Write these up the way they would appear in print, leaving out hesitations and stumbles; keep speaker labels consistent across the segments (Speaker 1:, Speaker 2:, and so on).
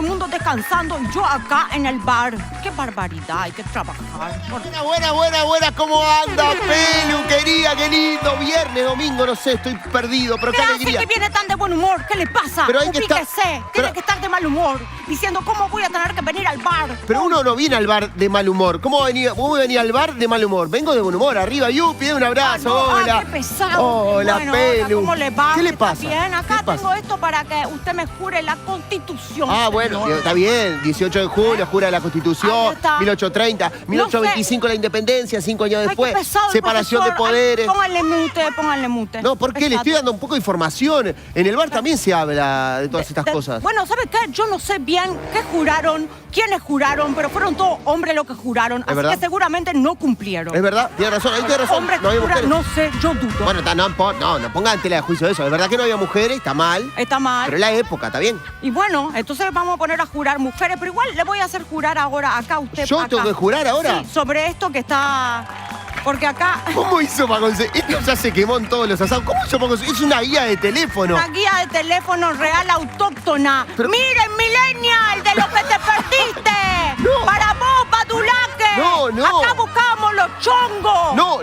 Speaker 1: el mundo descansando y yo acá en el bar. ¡Qué barbaridad! Hay que trabajar.
Speaker 2: Buena. ¿Cómo anda, Pelu, querida? Qué lindo. Viernes, domingo, no sé, estoy perdido, pero qué alegría.
Speaker 1: ¿Qué viene tan de buen humor? ¿Qué le pasa?
Speaker 2: Pero hay que estar...
Speaker 1: Tiene que estar de mal humor, diciendo cómo voy a tener que venir al bar.
Speaker 2: Pero uno no viene al bar de mal humor. ¿Cómo voy a venir al bar de mal humor? Vengo de buen humor. Arriba, Yupi, un abrazo. Hola.
Speaker 1: Qué pesado.
Speaker 2: Hola,
Speaker 1: bueno,
Speaker 2: Pelu.
Speaker 1: ¿cómo le va?
Speaker 2: ¿Qué le pasa?
Speaker 1: Bien, acá
Speaker 2: ¿Qué
Speaker 1: tengo esto para que usted me jure la Constitución.
Speaker 2: Ah, bueno,
Speaker 1: señor.
Speaker 2: está bien. 18 de julio, jura la Constitución. 1830, 1825 la independencia, 5 años después.
Speaker 1: Ay, qué pesado,
Speaker 2: separación de
Speaker 1: profesor.
Speaker 2: poderes.
Speaker 1: Pónganle mute.
Speaker 2: No, ¿por qué? Le estoy dando un poco de información. En el bar también se habla de todas estas cosas.
Speaker 1: Bueno, ¿sabes qué? Yo no sé bien qué juraron, quiénes juraron, pero fueron todos hombres los que juraron. Así
Speaker 2: verdad?
Speaker 1: que seguramente no cumplieron.
Speaker 2: Es verdad, tiene razón, ahí tiene razón.
Speaker 1: Hombres
Speaker 2: No
Speaker 1: que
Speaker 2: había
Speaker 1: juran,
Speaker 2: mujeres.
Speaker 1: no sé, yo dudo.
Speaker 2: Bueno, no pongan en tela de juicio eso. Es verdad que no había mujeres, está mal.
Speaker 1: Está mal.
Speaker 2: Pero es la época, ¿está bien?
Speaker 1: Y bueno, entonces vamos a poner a jurar mujeres, pero igual le voy a hacer jurar ahora acá a usted.
Speaker 2: ¿Yo
Speaker 1: acá.
Speaker 2: tengo que jurar ahora?
Speaker 1: Sí, sobre esto que está... Porque acá...
Speaker 2: ¿Cómo hizo para conseguir? Esto ya se quemó en todos los asados. ¿Cómo hizo para conseguir? Es una guía de teléfono.
Speaker 1: Una guía de teléfono real autóctona.
Speaker 2: Pero-
Speaker 1: ¡Miren, millennial, de lo que te perdiste!
Speaker 2: No.
Speaker 1: ¡Para vos, Badulaque!
Speaker 2: No.
Speaker 1: Acá buscábamos los chongos.
Speaker 2: No.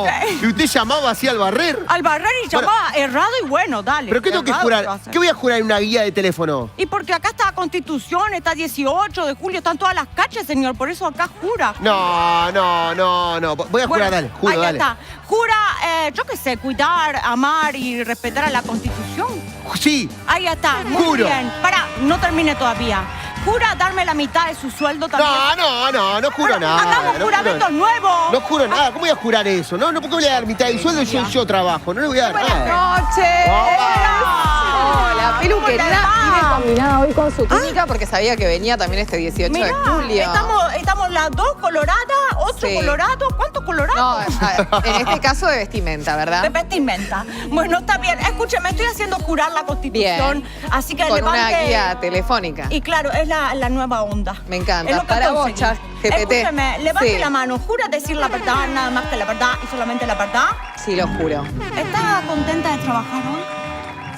Speaker 1: ¿Qué?
Speaker 2: Y usted llamaba así al barrer.
Speaker 1: Al barrer y
Speaker 2: Bueno.
Speaker 1: llamaba errado y bueno, dale.
Speaker 2: ¿Pero qué tengo que
Speaker 1: Errado
Speaker 2: jurar?
Speaker 1: va a ser.
Speaker 2: ¿Qué voy a jurar en una guía de teléfono?
Speaker 1: Y porque acá está la Constitución, está 18 de julio, están todas las calles, señor, por eso acá jura.
Speaker 2: No. Voy a jurar, dale. Juro,
Speaker 1: ahí
Speaker 2: dale.
Speaker 1: está. Jura, yo qué sé, cuidar, amar y respetar a la Constitución.
Speaker 2: Sí.
Speaker 1: Ahí está, muy
Speaker 2: Juro.
Speaker 1: bien. Pará, no termine todavía. Jura darme la mitad de su sueldo también.
Speaker 2: No juro nada.
Speaker 1: Hagamos
Speaker 2: no
Speaker 1: juramentos
Speaker 2: juro-
Speaker 1: nuevos.
Speaker 2: No juro nada. ¿Cómo voy a jurar eso? No, ¿por qué voy a dar mitad del sueldo y yo trabajo? No le voy a dar nada.
Speaker 3: noches. Hola, Pelu,
Speaker 1: ¿Cómo le
Speaker 3: querida.
Speaker 1: va?
Speaker 3: Vine combinada hoy con su túnica porque sabía que venía también este 18 de
Speaker 1: Mirá,
Speaker 3: julio.
Speaker 1: estamos las dos coloradas, otro
Speaker 3: Sí.
Speaker 1: colorado. ¿Cuántos
Speaker 3: No,
Speaker 1: colorados?
Speaker 3: en este caso de vestimenta,
Speaker 1: De
Speaker 3: ¿verdad?
Speaker 1: vestimenta. Bueno, está bien. Escúcheme, estoy haciendo jurar la Constitución. Así que
Speaker 3: Con una
Speaker 1: levante...
Speaker 3: guía telefónica.
Speaker 1: Y claro, es la nueva onda.
Speaker 3: Me encanta.
Speaker 1: Es lo que
Speaker 3: Para vos,
Speaker 1: conseguí.
Speaker 3: ChatGPT.
Speaker 1: Escúcheme, levante
Speaker 3: Sí.
Speaker 1: la mano. ¿Jura decir la verdad, nada más que la verdad y solamente la verdad?
Speaker 3: Sí, lo juro.
Speaker 1: ¿Está contenta de trabajar hoy?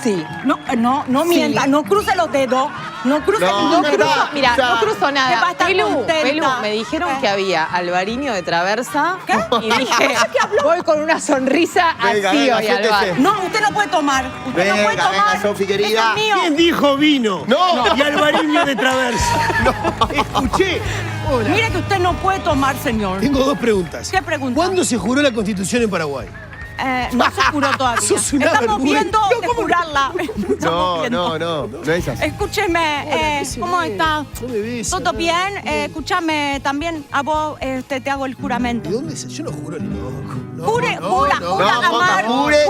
Speaker 3: Sí.
Speaker 1: No mienta, no cruce los dedos. No cruce
Speaker 2: No,
Speaker 1: los
Speaker 3: No
Speaker 2: no,
Speaker 1: dedos.
Speaker 3: cruzo, mira,
Speaker 2: ya.
Speaker 3: no cruzo
Speaker 1: Que va a
Speaker 3: nada.
Speaker 1: estar
Speaker 3: Pelu,
Speaker 1: contenta.
Speaker 3: me dijeron
Speaker 1: ¿Qué?
Speaker 3: que había albariño de traversa.
Speaker 1: ¿Qué?
Speaker 3: Y dije, voy con una sonrisa
Speaker 2: Venga,
Speaker 3: así
Speaker 2: venga,
Speaker 3: hoy al
Speaker 2: suéltese.
Speaker 3: bar.
Speaker 1: No, usted no puede tomar. Usted no puede tomar.
Speaker 2: Venga, Sofi, querida.
Speaker 1: Eso es mío.
Speaker 4: ¿Quién dijo vino?
Speaker 2: No.
Speaker 4: Y albariño de traversa. Escuché. Hola.
Speaker 1: Mire que usted no puede tomar, señor.
Speaker 4: Tengo dos preguntas.
Speaker 1: ¿Qué pregunta?
Speaker 4: ¿Cuándo se juró la Constitución en Paraguay?
Speaker 1: No se juró todavía.
Speaker 4: Sos una
Speaker 1: Estamos
Speaker 4: vergüenza.
Speaker 1: viendo
Speaker 4: No,
Speaker 1: de
Speaker 4: ¿cómo?
Speaker 1: jurarla. Estamos viendo.
Speaker 2: No es así.
Speaker 1: Escúcheme, ¿cómo está?
Speaker 4: No me ves.
Speaker 1: ¿Todo bien? Escúchame, también a vos te hago el juramento.
Speaker 4: ¿De dónde es? Yo no juro ni loco. No,
Speaker 1: Jura,
Speaker 2: no,
Speaker 1: amar,
Speaker 2: jure,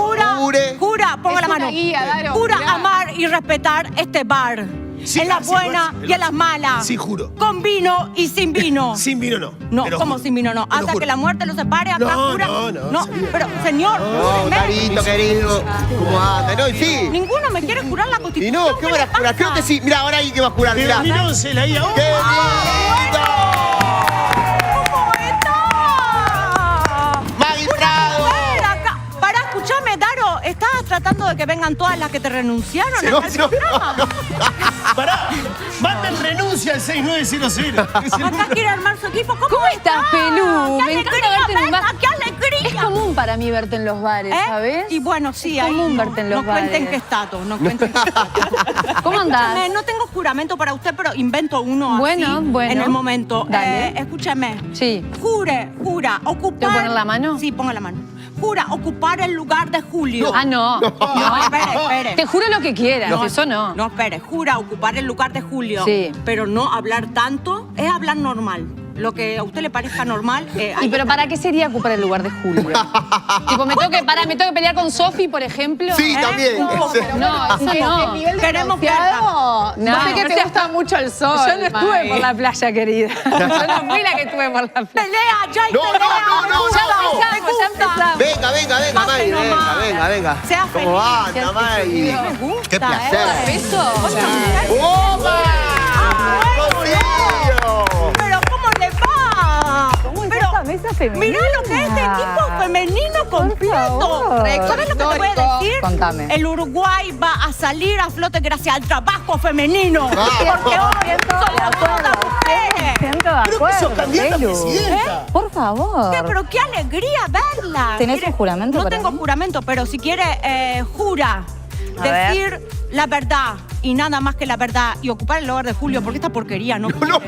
Speaker 1: jura, ponga
Speaker 3: Es
Speaker 1: la
Speaker 3: una
Speaker 1: mano.
Speaker 3: guía, Daro,
Speaker 1: Jura
Speaker 3: mirá.
Speaker 1: amar y respetar este bar.
Speaker 4: Sí,
Speaker 1: en las
Speaker 4: sí,
Speaker 1: buenas
Speaker 4: sí,
Speaker 1: y en las malas.
Speaker 4: Sí, juro.
Speaker 1: Con vino y sin vino.
Speaker 4: Sin vino no.
Speaker 1: No,
Speaker 4: Te lo
Speaker 1: ¿cómo
Speaker 4: juro.
Speaker 1: sin vino no?
Speaker 4: Te lo
Speaker 1: Hasta
Speaker 4: juro.
Speaker 1: que la muerte los separe, acá
Speaker 4: No,
Speaker 1: jura.
Speaker 4: no, sabía.
Speaker 1: pero señor,
Speaker 2: No,
Speaker 1: júreme.
Speaker 2: Carito, querido. ¿Cómo anda? No, y sí.
Speaker 1: Ninguno me quiere jurar la
Speaker 2: Y
Speaker 1: Constitución.
Speaker 2: no, ¿qué van a jurar? Creo que sí. Mira, ahora hay que va a jurar,
Speaker 4: Pero
Speaker 2: mirá.
Speaker 4: mirá, se la iba.
Speaker 2: ¡Qué lindo!
Speaker 1: ¿Cómo está?
Speaker 2: ¡Magistrado!
Speaker 1: Ven acá. Pará, escuchame, Daro. ¿Estabas tratando de que vengan todas las que te renunciaron
Speaker 2: No,
Speaker 1: acá al
Speaker 2: no,
Speaker 1: programa?
Speaker 4: Pará, manden renuncia al 6900.
Speaker 1: Acá quiere armar su equipo. ¿Cómo
Speaker 5: estás, Pelú?
Speaker 1: ¡Qué
Speaker 5: Me encanta
Speaker 1: alegría,
Speaker 5: verte en un bar.
Speaker 1: venga, qué alegría!
Speaker 5: Es común para mí verte en los bares,
Speaker 1: ¿Eh?
Speaker 5: ¿sabes?
Speaker 1: Y bueno, sí,
Speaker 5: Es
Speaker 1: ahí
Speaker 5: común
Speaker 1: no,
Speaker 5: verte en los
Speaker 1: no cuenten
Speaker 5: bares.
Speaker 1: qué estado, no cuenten qué estado.
Speaker 5: ¿Cómo andás?
Speaker 1: Escúchame, no tengo juramento para usted, pero invento uno
Speaker 5: Bueno,
Speaker 1: así,
Speaker 5: bueno.
Speaker 1: en el momento.
Speaker 5: Dale.
Speaker 1: Escúchame.
Speaker 5: Sí.
Speaker 1: Jura, ocupar...
Speaker 5: ¿Tengo que poner la mano?
Speaker 1: Sí, ponga la mano. Jura, ocupar el lugar de Julio.
Speaker 5: Ah, no.
Speaker 1: No, espere.
Speaker 5: Te juro lo que quieras, eso no.
Speaker 1: No, espere. Jura ocupar el lugar de Julio.
Speaker 5: Sí.
Speaker 1: Pero no hablar tanto, es hablar normal. Lo que a usted le parezca normal.
Speaker 5: ¿Y pero para qué sería ocupar el lugar de Julio? Tipo, me tengo que pelear con Sofi, por ejemplo.
Speaker 2: Sí, también.
Speaker 1: Un poco.
Speaker 5: No, eso no.
Speaker 3: El nivel de
Speaker 1: Queremos
Speaker 3: bronceado,
Speaker 5: No,
Speaker 3: no sé que
Speaker 5: no
Speaker 3: te
Speaker 5: seas-
Speaker 3: gusta mucho el sol.
Speaker 5: Yo no estuve
Speaker 3: May.
Speaker 5: por la playa, querida. Yo no fui la que estuve por la playa.
Speaker 1: Pelea, ya hay
Speaker 2: No,
Speaker 1: pelea.
Speaker 2: no,
Speaker 5: Ya empezamos.
Speaker 2: Venga,
Speaker 1: Pase
Speaker 2: May,
Speaker 1: nomás.
Speaker 2: venga.
Speaker 1: Sea
Speaker 2: ¿Cómo
Speaker 1: feliz.
Speaker 2: anda, May?
Speaker 1: Me gusta,
Speaker 2: Qué placer.
Speaker 5: ¿Eso?
Speaker 2: ¡Opa! ¡Consigo!
Speaker 1: Pero ¿cómo le va?
Speaker 5: ¿Cómo está
Speaker 1: Pero
Speaker 5: esta mesa femenina?
Speaker 1: mirá lo que es este equipo femenino completo. ¿Sabes lo que te voy a decir?
Speaker 5: Contame.
Speaker 1: El Uruguay va a salir a flote gracias al trabajo femenino.
Speaker 2: Ah.
Speaker 1: Porque hoy somos todas mujeres.
Speaker 5: Siento de
Speaker 4: Creo que sos
Speaker 5: acuerdo,
Speaker 4: candidata a
Speaker 5: Pelu.
Speaker 4: presidenta.
Speaker 5: Por favor.
Speaker 1: Pero qué alegría verla.
Speaker 5: ¿Tenés
Speaker 1: Mire,
Speaker 5: un juramento
Speaker 1: No
Speaker 5: para
Speaker 1: tengo
Speaker 5: mí?
Speaker 1: juramento, pero si quiere, jura
Speaker 5: A ver.
Speaker 1: decir la verdad y nada más que la verdad y ocupar el lugar de Julio, porque esta porquería no.
Speaker 2: No.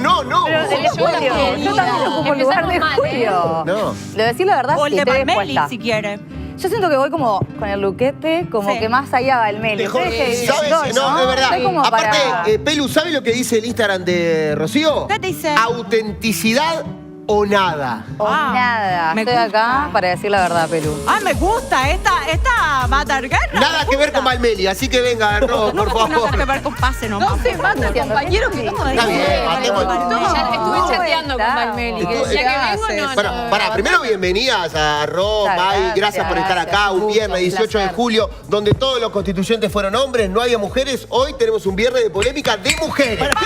Speaker 5: Pero de Julio, yo también ocupo el lugar de Julio.
Speaker 2: No.
Speaker 5: Le decir la verdad,
Speaker 1: O el
Speaker 5: sí,
Speaker 1: de
Speaker 5: estoy
Speaker 1: Valmeli,
Speaker 5: dispuesta.
Speaker 1: si quiere.
Speaker 5: Yo siento que voy como con el luquete, como
Speaker 1: Sí.
Speaker 5: que más allá va el Meli.
Speaker 2: Mejor,
Speaker 5: Ustedes
Speaker 2: ¿sabes?
Speaker 5: doy,
Speaker 2: No, es verdad.
Speaker 5: Estoy como
Speaker 2: Aparte,
Speaker 5: para...
Speaker 2: Pelu, ¿sabe lo que dice el Instagram de Rocío?
Speaker 1: ¿Qué dice?
Speaker 2: Autenticidad o nada.
Speaker 5: O nada.
Speaker 1: me
Speaker 5: Estoy
Speaker 1: gusta.
Speaker 5: acá para decir la verdad, Pelu.
Speaker 1: Ah, me gusta. Esta va a dar guerra.
Speaker 2: Nada
Speaker 1: me
Speaker 2: que ver
Speaker 1: gusta.
Speaker 2: con Valmeli, así que venga, Ro,
Speaker 1: No,
Speaker 2: por
Speaker 1: nada que
Speaker 2: favor.
Speaker 1: ver con pase nomás.
Speaker 3: No se matan, compañero, que estamos
Speaker 2: Está bien, matemos.
Speaker 3: Ya estuve
Speaker 5: No,
Speaker 3: chateando con
Speaker 5: está.
Speaker 3: Valmeli. Que
Speaker 2: Estuve-
Speaker 3: decía que vengo, no.
Speaker 2: Bueno, primero bienvenidas a Ro,
Speaker 5: Muchas
Speaker 2: May,
Speaker 5: gracias,
Speaker 2: gracias por estar acá. Un
Speaker 5: gusto,
Speaker 2: viernes
Speaker 5: un
Speaker 2: 18 de
Speaker 5: placer.
Speaker 2: julio, donde todos los constituyentes fueron hombres, no había mujeres. Hoy tenemos un viernes de polémica de mujeres.
Speaker 4: Para que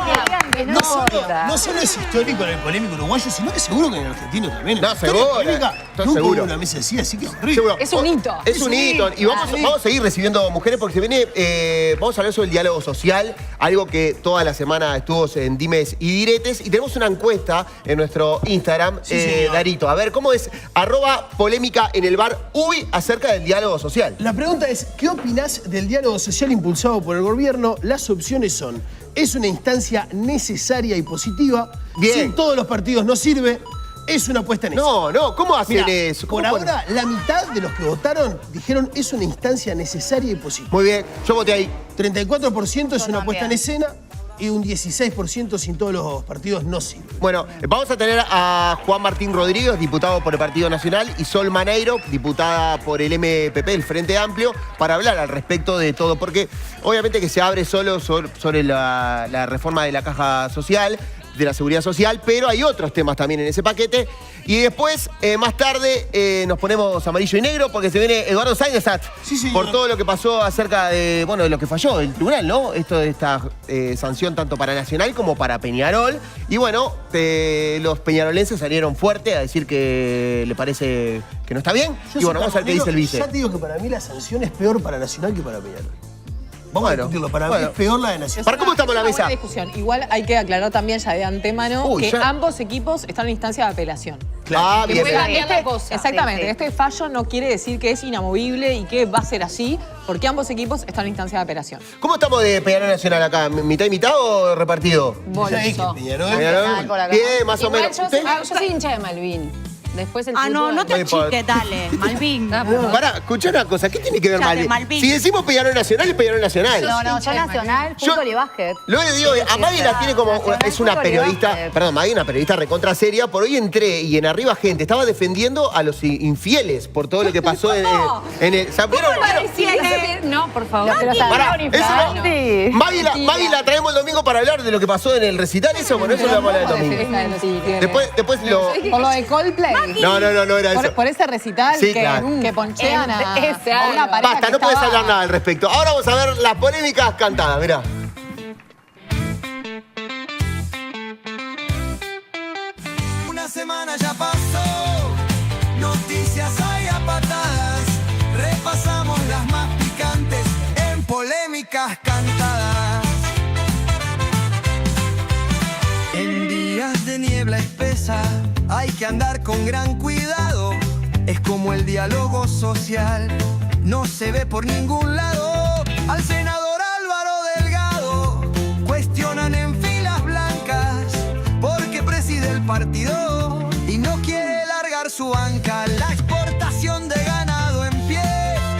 Speaker 5: Digan que
Speaker 4: no solo,
Speaker 5: importa.
Speaker 4: no solo es histórico en el polémico uruguayo, sino que seguro que en el argentino también.
Speaker 2: No,
Speaker 4: La historia
Speaker 2: seguro,
Speaker 4: polémica
Speaker 2: estoy
Speaker 4: nunca
Speaker 2: seguro.
Speaker 4: hubo una mesa así, así que horrible.
Speaker 2: Seguro.
Speaker 3: Es un hito.
Speaker 2: Es un hito. Y vamos a seguir recibiendo mujeres porque se viene. Vamos a hablar sobre el diálogo social, algo que toda la semana estuvo en dimes y diretes. Y tenemos una encuesta en nuestro Instagram,
Speaker 4: Sí, señor.
Speaker 2: Darito. A ver, ¿cómo es? @polémica en el bar Uy acerca del diálogo social.
Speaker 4: La pregunta es, ¿qué opinás del diálogo social impulsado por el gobierno? Las opciones son, es una instancia necesaria y positiva,
Speaker 2: Bien.
Speaker 4: sin todos los partidos no sirve, es una puesta en escena.
Speaker 2: No, ¿cómo hacen
Speaker 4: Mirá,
Speaker 2: eso?
Speaker 4: por
Speaker 2: ¿Cómo ponen?
Speaker 4: ahora, la mitad de los que votaron dijeron es una instancia necesaria y positiva.
Speaker 2: Muy bien, yo voté ahí.
Speaker 4: 34% es
Speaker 5: Yo
Speaker 4: una puesta en
Speaker 5: también.
Speaker 4: escena y un 16% sin todos los partidos no sirve.
Speaker 2: Bueno, vamos a tener a Juan Martín Rodríguez, diputado por el Partido Nacional, y Sol Maneiro, diputada por el MPP, el Frente Amplio, para hablar al respecto de todo. Porque obviamente que se abre solo sobre la reforma de la caja social, de la seguridad social, pero hay otros temas también en ese paquete. Y después, más tarde, nos ponemos amarillo y negro porque se viene Eduardo Sainzat
Speaker 4: Sí, señor.
Speaker 2: por todo lo que pasó acerca de, bueno, de lo que falló el tribunal, ¿no? Esta sanción tanto para Nacional como para Peñarol. Y bueno, los peñarolenses salieron fuerte a decir que le parece que no está bien.
Speaker 4: Yo
Speaker 2: Y bueno,
Speaker 4: soy
Speaker 2: vamos a ver qué dice el vice.
Speaker 4: Ya te digo que para mí la sanción es peor para Nacional que para Peñarol. Vamos
Speaker 2: Bueno,
Speaker 4: a discutirlo, para
Speaker 2: bueno.
Speaker 4: mí es peor la de Nacional.
Speaker 2: ¿Para cómo estamos en la
Speaker 3: Es una
Speaker 2: mesa?
Speaker 3: buena discusión. Igual hay que aclarar también ya de antemano
Speaker 2: Uy,
Speaker 3: que
Speaker 2: ya.
Speaker 3: ambos equipos están en instancia de apelación.
Speaker 2: Ah,
Speaker 3: Que
Speaker 2: bien,
Speaker 3: puede
Speaker 2: bien.
Speaker 3: cambiar la cosa. Exactamente.
Speaker 5: Sí, sí.
Speaker 3: Este fallo no quiere decir que es inamovible y que va a ser así, porque ambos equipos están en instancia de apelación.
Speaker 2: ¿Cómo estamos de Peñarol Nacional acá? ¿Mitad y mitad o repartido?
Speaker 3: Bolso.
Speaker 4: Ya dije, Peñarol.
Speaker 2: Peñarol. Bien, más o
Speaker 5: Igual
Speaker 2: menos.
Speaker 5: yo
Speaker 2: ¿Usted?
Speaker 5: yo soy hincha de Malvin. Después el
Speaker 1: Ah, no,
Speaker 5: fútbol.
Speaker 1: no te
Speaker 2: Muy por-
Speaker 1: achiques, dale, Malvin.
Speaker 2: Pará, escuchá una cosa, ¿qué tiene que ver
Speaker 1: Escuchate,
Speaker 2: Malvin?
Speaker 1: Malvin.
Speaker 2: Si decimos Peñarol Nacional, es Peñarol Nacional.
Speaker 5: No, no, yo nacional,
Speaker 2: Yo-
Speaker 5: fútbol y básquet.
Speaker 2: Lo que digo, a Maggie la tiene como.
Speaker 5: Nacional,
Speaker 2: Es una
Speaker 5: fútbol y
Speaker 2: periodista.
Speaker 5: básquet.
Speaker 2: Perdón, Maggie, una periodista recontra seria. Por hoy entré y en arriba gente estaba defendiendo a los infieles por todo lo que pasó en el. ¿Vieron?
Speaker 5: No, por favor. Pero
Speaker 2: Pará,
Speaker 5: salieron
Speaker 2: eso no.
Speaker 5: inflantes.
Speaker 2: Maggie la traemos el domingo para hablar de lo que pasó en el recital. Eso, bueno, eso lo vamos a hablar el domingo. Después lo.
Speaker 3: Por lo de Coldplay.
Speaker 2: No era eso.
Speaker 3: Por ese recital
Speaker 2: Sí,
Speaker 3: que,
Speaker 2: claro.
Speaker 3: que ponchean a
Speaker 5: Ese
Speaker 3: a una
Speaker 5: algo.
Speaker 3: pareja
Speaker 2: Basta,
Speaker 3: que
Speaker 2: no puedes
Speaker 3: estaba-
Speaker 2: hablar nada al respecto. Ahora vamos a ver las polémicas cantadas, mirá.
Speaker 6: Una semana ya pasó, noticias hay a patadas, repasamos las más picantes en polémicas cantadas. En días de niebla espesa hay que andar con gran cuidado, es como el diálogo social, no se ve por ningún lado. Al senador Álvaro Delgado cuestionan en filas blancas porque preside el partido y no quiere largar su banca. La exportación de ganado en pie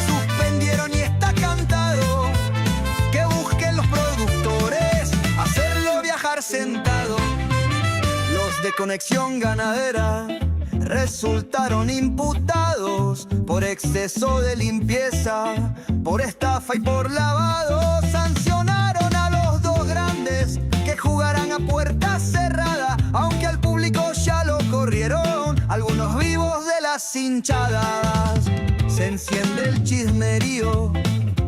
Speaker 6: suspendieron y está cantado que busquen los productores hacerlo viajar sentado. Los de Conexión Ganadera resultaron imputados por exceso de limpieza, por estafa y por lavado. Sancionaron a los dos grandes que jugarán a puerta cerrada, aunque al público ya lo corrieron algunos vivos de las hinchadas. Se enciende el chismerío,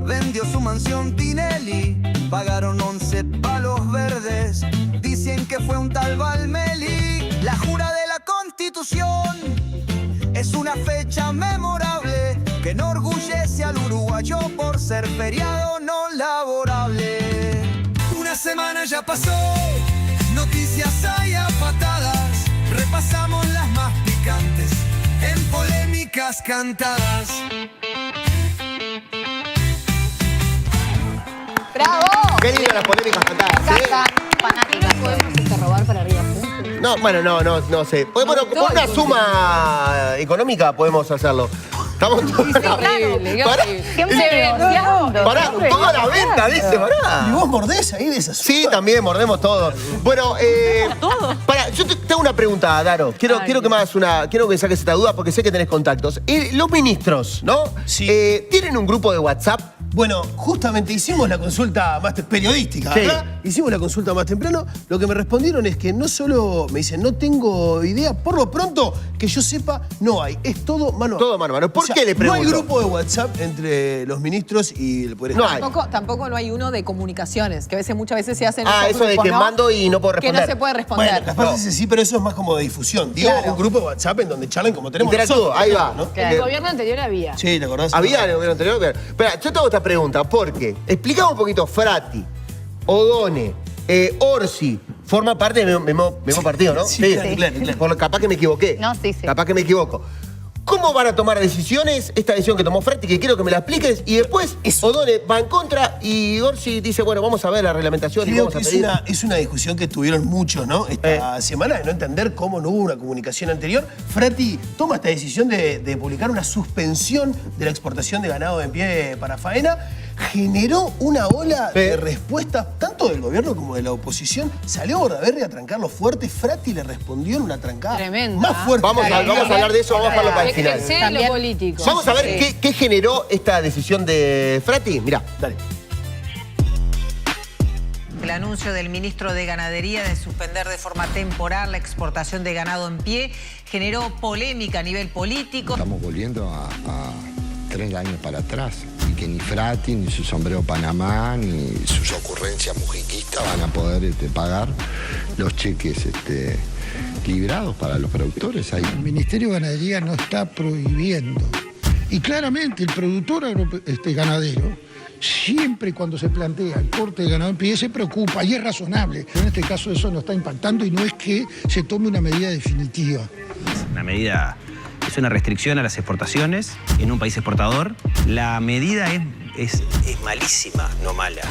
Speaker 6: vendió su mansión Tinelli, pagaron 11 palos verdes, dicen que fue un tal Valmeli. La jura de la Constitución es una fecha memorable que enorgullece al uruguayo por ser feriado no laborable. Una semana ya pasó, noticias hay a patadas, repasamos las más picantes en polémicas cantadas.
Speaker 5: ¡Bravo!
Speaker 2: Qué lindo las polémicas cantadas, ¿sí?
Speaker 5: Fanáticas. ¿Podemos robar para arriba juntos?
Speaker 2: No, bueno, no sé. Bueno, con una suma económica podemos hacerlo. Estamos todos...
Speaker 5: Increíble,
Speaker 2: Pará, pará, toda la venta, dice, pará.
Speaker 4: ¿Y vos mordés ahí de esas?
Speaker 2: Sí, también mordemos todo. Bueno, pará, yo te hago una pregunta, Daro. Quiero que me hagas quiero que saques esta duda porque sé que tenés contactos. Los ministros, ¿no?
Speaker 4: Sí.
Speaker 2: ¿Tienen un grupo de WhatsApp?
Speaker 4: Bueno, justamente hicimos la consulta más periodística,
Speaker 2: Sí.
Speaker 4: ¿verdad? Hicimos la consulta más temprano. Lo que me respondieron es que no solo me dicen, no tengo idea, por lo pronto, que yo sepa, no hay. Es todo mano a mano.
Speaker 2: Todo mano a mano. ¿Por qué le pregunto?
Speaker 4: No hay grupo de WhatsApp entre los ministros y el Poder
Speaker 2: No
Speaker 4: Ejecutivo.
Speaker 2: hay.
Speaker 3: Tampoco no hay uno de comunicaciones, que muchas veces se hacen
Speaker 2: Ah,
Speaker 3: esos
Speaker 2: eso de
Speaker 3: grupos,
Speaker 2: que
Speaker 3: ¿no?
Speaker 2: mando y no puedo responder.
Speaker 3: Que no se puede responder.
Speaker 4: Bueno, las partes sí, pero eso es más como de difusión. Digo,
Speaker 3: Claro.
Speaker 4: un grupo de WhatsApp en donde charlan como tenemos
Speaker 2: Interactúo,
Speaker 4: nosotros,
Speaker 2: ahí va.
Speaker 4: ¿no?
Speaker 5: En el gobierno anterior había.
Speaker 4: Sí, ¿te acordás?
Speaker 2: ¿Había en el gobierno anterior? Espera, yo te hago esta pregunta porque explicamos un poquito, Frati, Odone, Orsi, forma parte del mismo partido, ¿no?
Speaker 4: Sí, claro.
Speaker 2: Capaz que me equivoqué.
Speaker 5: No, sí.
Speaker 2: Capaz que me equivoco. ¿Cómo van a tomar decisiones, esta decisión que tomó Frati, que quiero que me la expliques, y después Odone va en contra y Orsi dice, bueno, vamos a ver la reglamentación y
Speaker 4: Creo
Speaker 2: vamos a
Speaker 4: que
Speaker 2: pedir?
Speaker 4: es una discusión que tuvieron muchos, ¿no? Esta semana, de no entender cómo no hubo una comunicación anterior. Frati toma esta decisión de publicar una suspensión de la exportación de ganado en pie para faena. Generó una ola de respuestas, tanto del gobierno como de la oposición. Salió Bordaberry a trancarlo fuerte. Frati le respondió en una trancada
Speaker 5: Tremenda.
Speaker 4: más fuerte.
Speaker 2: Vamos a hablar de eso, vamos a hablarlo para el final.
Speaker 5: Fíjense lo político.
Speaker 2: Vamos a ver qué generó esta decisión de Frati. Mirá.
Speaker 4: Dale.
Speaker 7: El anuncio del ministro de Ganadería de suspender de forma temporal la exportación de ganado en pie generó polémica a nivel político.
Speaker 8: Estamos volviendo a 3 años para atrás y que ni Frati, ni su sombrero Panamá, ni sus ocurrencias mujiquistas van a poder pagar los cheques librados para los productores. Ahí.
Speaker 9: El Ministerio de Ganadería no está prohibiendo. Y claramente el productor ganadero, siempre cuando se plantea el corte de ganado en pie, se preocupa y es razonable. En este caso eso no está impactando y no es que se tome una medida definitiva.
Speaker 10: Una medida, es una restricción a las exportaciones en un país exportador. La medida es malísima, no mala.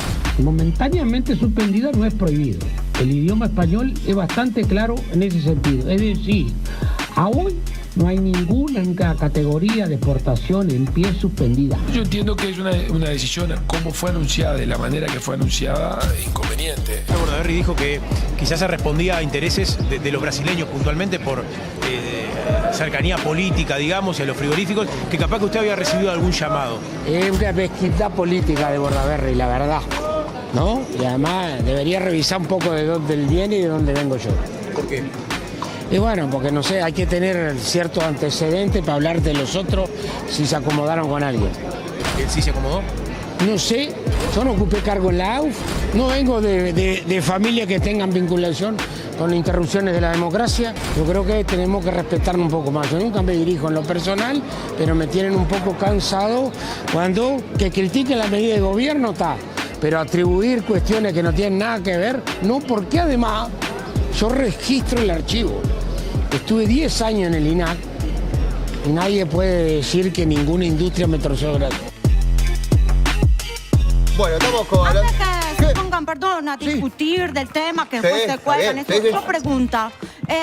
Speaker 11: Momentáneamente suspendida no es prohibido. El idioma español es bastante claro en ese sentido. Es decir, a hoy no hay ninguna categoría de exportación en pie suspendida.
Speaker 12: Yo entiendo que es una decisión, como fue anunciada, de la manera que fue anunciada, inconveniente.
Speaker 13: Bordaberry dijo que quizás se respondía a intereses de los brasileños puntualmente por cercanía política, digamos, y a los frigoríficos, que capaz que usted había recibido algún llamado.
Speaker 11: Es una mezquindad política de Bordaberry, la verdad, ¿no? Y además debería revisar un poco de dónde él viene y de dónde vengo yo.
Speaker 13: ¿Por qué?
Speaker 11: Y bueno, porque no sé, hay que tener ciertos antecedentes para hablar de los otros si se acomodaron con alguien.
Speaker 13: ¿Él sí se acomodó?
Speaker 11: No sé, yo no ocupé cargo en la AUF, no vengo de familias que tengan vinculación con interrupciones de la democracia. Yo creo que tenemos que respetarnos un poco más. Yo nunca me dirijo en lo personal, pero me tienen un poco cansado cuando que critiquen la medida de gobierno, está. Pero atribuir cuestiones que no tienen nada que ver, no, porque además yo registro el archivo. Estuve 10 años en el INAC y nadie puede decir que ninguna industria me torció gratis.
Speaker 2: Bueno, estamos con...
Speaker 1: Antes que se pongan, perdón, a discutir del tema que después se cuelgan, otra pregunta.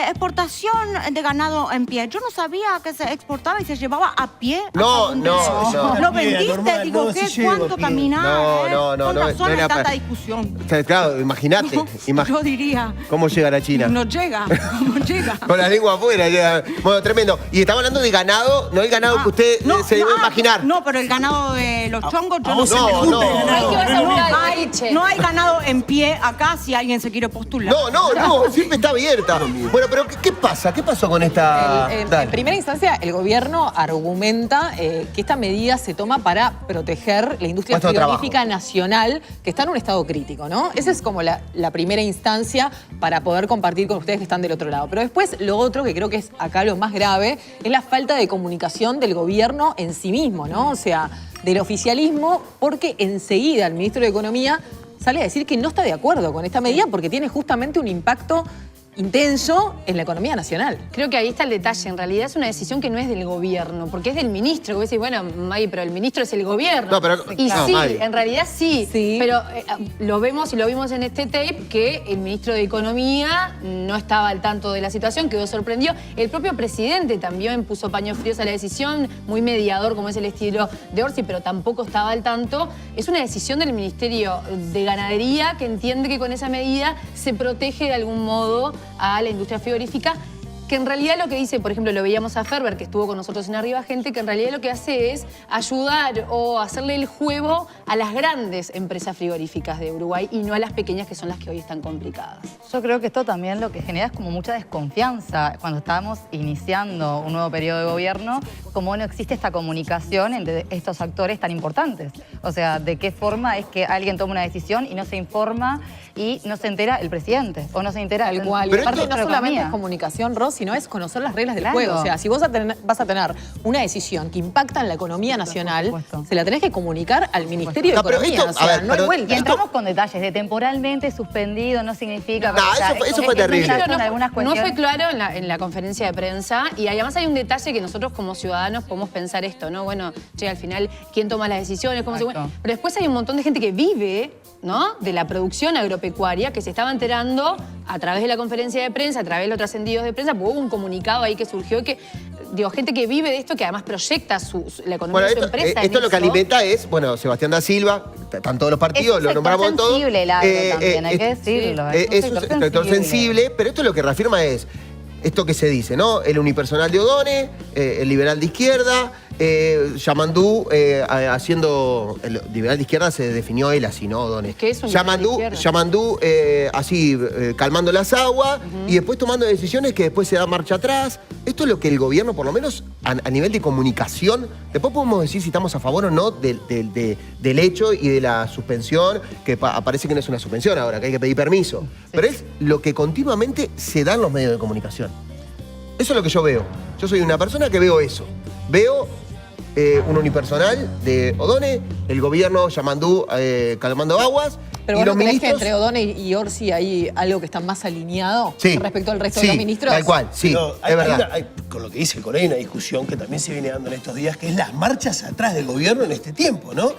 Speaker 1: Exportación de ganado en pie. Yo no sabía que se exportaba y se llevaba a pie.
Speaker 2: No.
Speaker 1: Lo vendiste,
Speaker 4: normal,
Speaker 1: digo,
Speaker 4: no,
Speaker 1: ¿qué?
Speaker 4: se lleva
Speaker 1: ¿Cuánto
Speaker 4: a pie.
Speaker 1: caminar?
Speaker 2: No,
Speaker 1: Con razón hay
Speaker 2: era
Speaker 1: tanta
Speaker 2: para-
Speaker 1: discusión.
Speaker 2: Claro, imagínate.
Speaker 1: Yo diría,
Speaker 2: ¿Cómo llega a China?
Speaker 1: no llega, ¿cómo llega?
Speaker 2: Con la lengua afuera. Llega. Bueno, tremendo. Y estamos hablando de ganado, no el ganado que usted se debe imaginar.
Speaker 1: No, pero el ganado de los chongos, yo no
Speaker 4: vos
Speaker 1: sé.
Speaker 4: se me junta el ganado.
Speaker 5: Hay que vas a buscar el boliche.
Speaker 1: No hay ganado en pie acá si alguien se quiere postular.
Speaker 2: No, siempre está abierta. Bueno, pero ¿qué pasa? ¿Qué pasó con esta...?
Speaker 3: En primera instancia, el gobierno argumenta que esta medida se toma para proteger la industria frigorífica nacional, que está en un estado crítico, ¿no? Esa es como la primera instancia para poder compartir con ustedes que están del otro lado. Pero después, lo otro, que creo que es acá lo más grave, es la falta de comunicación del gobierno en sí mismo, ¿no? O sea, del oficialismo, porque enseguida el ministro de Economía sale a decir que no está de acuerdo con esta medida porque tiene justamente un impacto intenso en la economía nacional.
Speaker 5: Creo que ahí está el detalle. En realidad es una decisión que no es del gobierno, porque es del ministro. Vos decís, bueno, May, pero el ministro es el gobierno.
Speaker 2: No, pero,
Speaker 5: y
Speaker 2: no,
Speaker 5: sí,
Speaker 2: May.
Speaker 5: en realidad sí. Pero lo vemos y lo vimos en este tape, que el ministro de Economía no estaba al tanto de la situación, quedó sorprendido. El propio presidente también puso paños fríos a la decisión, muy mediador como es el estilo de Orsi, pero tampoco estaba al tanto. Es una decisión del Ministerio de Ganadería que entiende que con esa medida se protege de algún modo a la industria frigorífica, que en realidad lo que dice, por ejemplo, lo veíamos a Ferber, que estuvo con nosotros en Arriba Gente, que en realidad lo que hace es ayudar o hacerle el juego a las grandes empresas frigoríficas de Uruguay y no a las pequeñas, que son las que hoy están complicadas.
Speaker 14: Yo creo que esto también lo que genera es como mucha desconfianza cuando estábamos iniciando un nuevo periodo de gobierno, como no existe esta comunicación entre estos actores tan importantes. O sea, ¿de qué forma es que alguien toma una decisión y no se informa y no se entera el presidente? O no se entera
Speaker 3: el cual. Pero aparte no solamente es comunicación, Ros, sino es conocer las reglas del juego. O sea, si vos vas a tener una decisión que impacta en la economía nacional, se la tenés que comunicar al Ministerio de Economía.
Speaker 14: Esto, o sea, no hay vuelta. Y entramos con detalles de temporalmente suspendido, no significa...
Speaker 2: eso fue terrible.
Speaker 5: No fue claro en la conferencia de prensa, y además hay un detalle que nosotros como ciudadanos podemos pensar esto, ¿no? Bueno, che, al final, ¿quién toma las decisiones? ¿Cómo se... Pero después hay un montón de gente que vive, ¿no?, de la producción agropecuaria, que se estaba enterando a través de la conferencia de prensa, a través de los trascendidos de prensa, porque hubo un comunicado ahí que surgió que, digo, gente que vive de esto, que además proyecta la economía de su empresa.
Speaker 2: Esto lo que alimenta es, bueno, Sebastián da Silva, están todos los partidos, lo nombramos todos.
Speaker 14: Es sensible el agro también, hay que decirlo.
Speaker 2: Es un sector sensible, pero esto lo que reafirma es esto que se dice, ¿no? El unipersonal de O'Donnell, el liberal de izquierda, Yamandú haciendo... El liberal de izquierda se definió él así, ¿no, O'Donnell?
Speaker 5: Es que es un
Speaker 2: Yamandú así calmando las aguas y después tomando decisiones que después se da marcha atrás. Esto es lo que el gobierno, por lo menos a nivel de comunicación, después podemos decir si estamos a favor o no del hecho y de la suspensión, que aparece que no es una suspensión ahora, que hay que pedir permiso. Pero es lo que continuamente se da en los medios de comunicación. Eso es lo que yo veo. Yo soy una persona que veo eso. Veo un unipersonal de O'Donnell, el gobierno Yamandú calmando aguas.
Speaker 3: Pero
Speaker 2: y
Speaker 3: vos
Speaker 2: los
Speaker 3: no creés
Speaker 2: ministros...
Speaker 3: que entre O'Donnell y Orsi hay algo que está más alineado respecto al resto de los ministros.
Speaker 2: Tal cual, sí,
Speaker 4: Pero
Speaker 2: es verdad.
Speaker 4: con lo que dice el Corey, hay una discusión que también se viene dando en estos días, que es las marchas atrás del gobierno en este tiempo, ¿no?